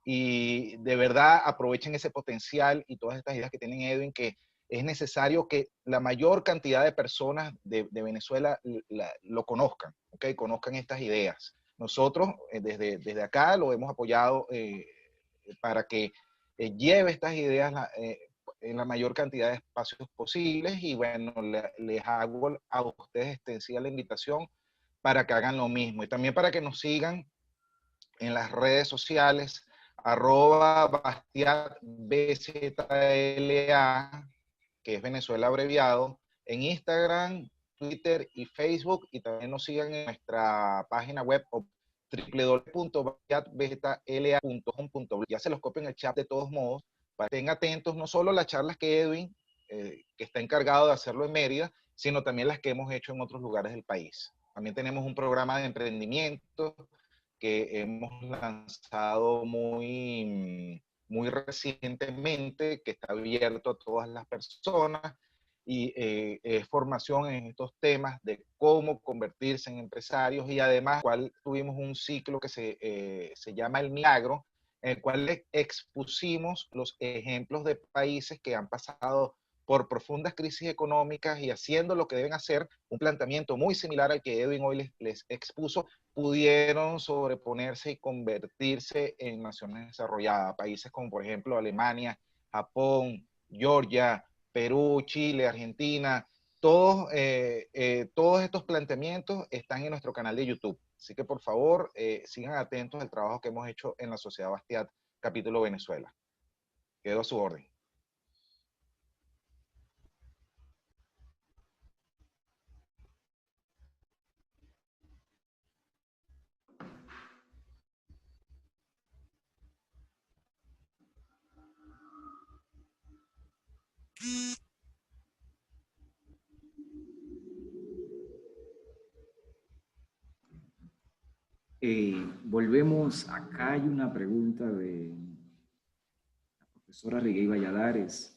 Y de verdad aprovechen ese potencial y todas estas ideas que tienen Edwin, que es necesario que la mayor cantidad de personas de Venezuela lo conozcan, ¿okay? Conozcan estas ideas. Nosotros desde acá lo hemos apoyado para que lleve estas ideas en la mayor cantidad de espacios posibles y bueno, les hago a ustedes extensiva la invitación para que hagan lo mismo y también para que nos sigan en las redes sociales, @BastiatBZLA, que es Venezuela abreviado, en Instagram, Twitter y Facebook, y también nos sigan en nuestra página web www.bastiatbzla.com.br. Ya se los copio en el chat de todos modos, para que estén atentos no solo a las charlas que Edwin, que está encargado de hacerlo en Mérida, sino también las que hemos hecho en otros lugares del país. También tenemos un programa de emprendimiento que hemos lanzado muy recientemente, que está abierto a todas las personas y es formación en estos temas de cómo convertirse en empresarios y además tuvimos un ciclo que se llama El Milagro, en el cual expusimos los ejemplos de países que han pasado por profundas crisis económicas y haciendo lo que deben hacer, un planteamiento muy similar al que Edwin hoy les expuso, pudieron sobreponerse y convertirse en naciones desarrolladas. Países como por ejemplo Alemania, Japón, Georgia, Perú, Chile, Argentina, todos estos planteamientos están en nuestro canal de YouTube. Así que por favor, sigan atentos al trabajo que hemos hecho en la Sociedad Bastiat, capítulo Venezuela. Quedo a su orden. Volvemos, acá hay una pregunta de la profesora Riguey Valladares.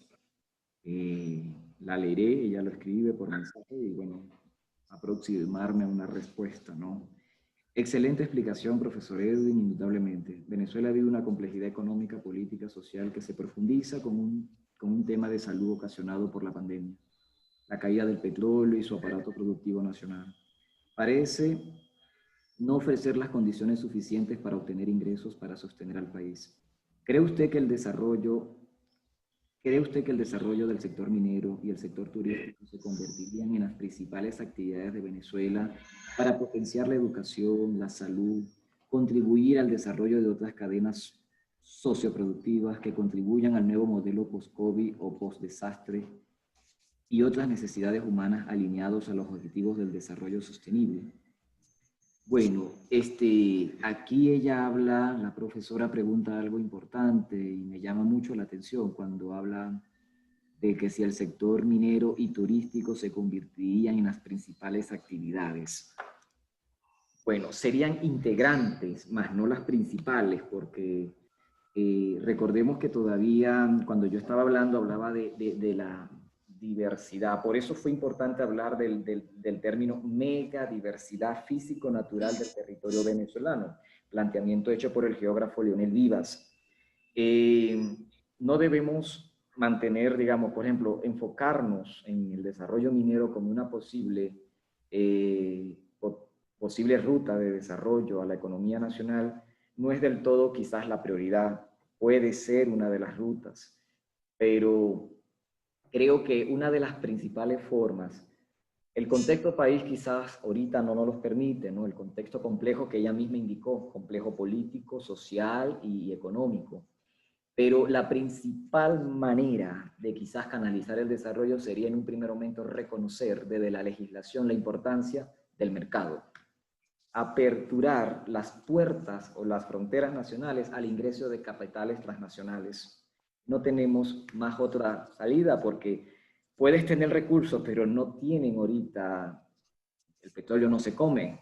La leeré, ella lo escribe por mensaje y bueno, aproximarme a una respuesta, ¿no? Excelente explicación, profesor Edwin, indudablemente. Venezuela vive una complejidad económica, política, social que se profundiza con un tema de salud ocasionado por la pandemia, la caída del petróleo y su aparato productivo nacional. Parece no ofrecer las condiciones suficientes para obtener ingresos para sostener al país. ¿Cree usted que el desarrollo del sector minero y el sector turístico se convertirían en las principales actividades de Venezuela para potenciar la educación, la salud, contribuir al desarrollo de otras cadenas socioproductivas que contribuyan al nuevo modelo post-COVID o post-desastre y otras necesidades humanas alineados a los objetivos del desarrollo sostenible? Bueno, aquí ella habla, la profesora pregunta algo importante y me llama mucho la atención cuando habla de que si el sector minero y turístico se convertirían en las principales actividades. Bueno, serían integrantes, más no las principales, porque recordemos que todavía cuando yo estaba hablando, hablaba de la diversidad. Por eso fue importante hablar del término megadiversidad físico-natural del territorio venezolano, planteamiento hecho por el geógrafo Leonel Vivas. No debemos mantener, digamos, por ejemplo, enfocarnos en el desarrollo minero como una posible ruta de desarrollo a la economía nacional. No es del todo quizás la prioridad, puede ser una de las rutas, pero creo que una de las principales formas, el contexto país quizás ahorita no nos los permite, ¿no? El contexto complejo que ella misma indicó, complejo político, social y económico. Pero la principal manera de quizás canalizar el desarrollo sería en un primer momento reconocer desde la legislación la importancia del mercado. Aperturar las puertas o las fronteras nacionales al ingreso de capitales transnacionales. No tenemos más otra salida porque puedes tener recursos, pero no tienen ahorita, el petróleo no se come,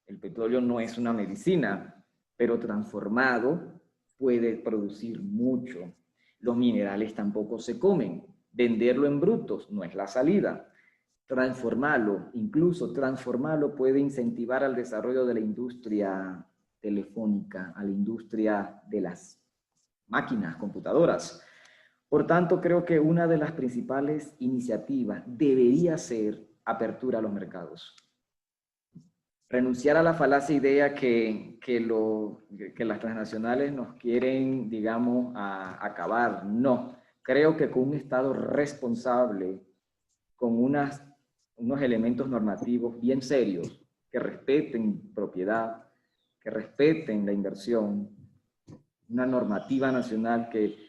el petróleo no es una medicina, pero transformado puede producir mucho. Los minerales tampoco se comen, venderlo en brutos no es la salida. Transformarlo, incluso transformarlo puede incentivar al desarrollo de la industria telefónica, a la industria de las máquinas, computadoras. Por tanto, creo que una de las principales iniciativas debería ser apertura a los mercados. Renunciar a la falacia idea que las transnacionales nos quieren, digamos, acabar. No, creo que con un Estado responsable, con unos elementos normativos bien serios, que respeten propiedad, que respeten la inversión, una normativa nacional que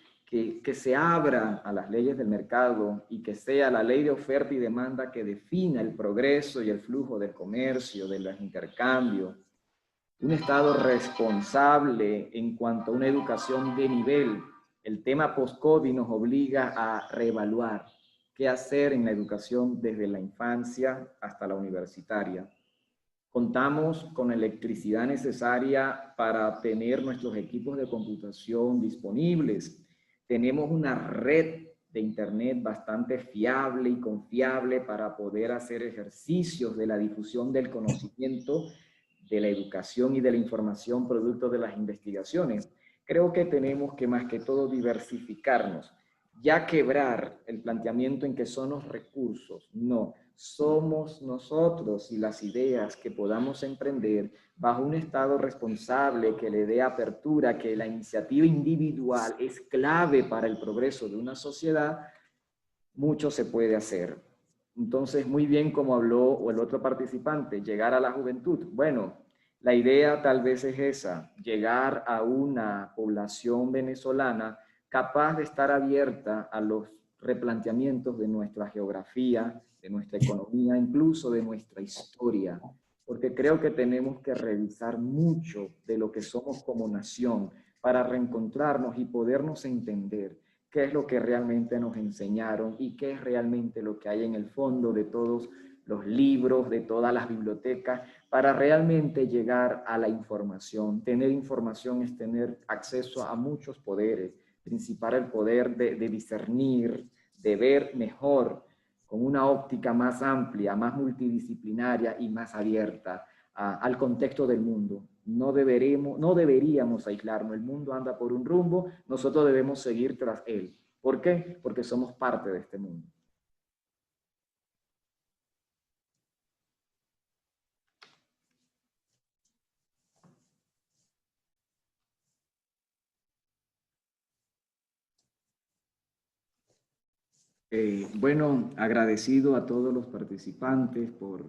se abra a las leyes del mercado y que sea la ley de oferta y demanda que defina el progreso y el flujo del comercio, de los intercambios. Un Estado responsable en cuanto a una educación de nivel. El tema post-COVID nos obliga a reevaluar qué hacer en la educación desde la infancia hasta la universitaria. Contamos con la electricidad necesaria para tener nuestros equipos de computación disponibles. Tenemos una red de internet bastante fiable y confiable para poder hacer ejercicios de la difusión del conocimiento, de la educación y de la información producto de las investigaciones. Creo que tenemos que más que todo diversificarnos, ya quebrar el planteamiento en que son los recursos. No, somos nosotros y las ideas que podamos emprender bajo un Estado responsable que le dé apertura, que la iniciativa individual es clave para el progreso de una sociedad, mucho se puede hacer. Entonces, muy bien como habló el otro participante, llegar a la juventud. Bueno, La idea tal vez es esa, llegar a una población venezolana capaz de estar abierta a los replanteamientos de nuestra geografía, de nuestra economía, incluso de nuestra historia, porque creo que tenemos que revisar mucho de lo que somos como nación para reencontrarnos y podernos entender qué es lo que realmente nos enseñaron y qué es realmente lo que hay en el fondo de todos los libros, de todas las bibliotecas, para realmente llegar a la información. Tener información es tener acceso a muchos poderes, principal el poder de discernir, de ver mejor, con una óptica más amplia, más multidisciplinaria y más abierta al contexto del mundo. No deberíamos aislarnos, el mundo anda por un rumbo, nosotros debemos seguir tras él. ¿Por qué? Porque somos parte de este mundo. Bueno, agradecido a todos los participantes por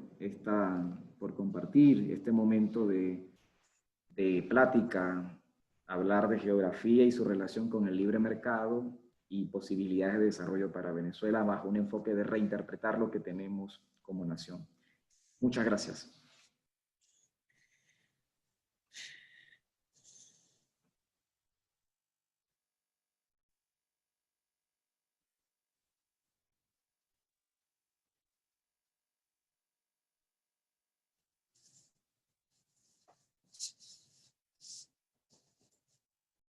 compartir este momento de plática, hablar de geografía y su relación con el libre mercado y posibilidades de desarrollo para Venezuela bajo un enfoque de reinterpretar lo que tenemos como nación. Muchas gracias.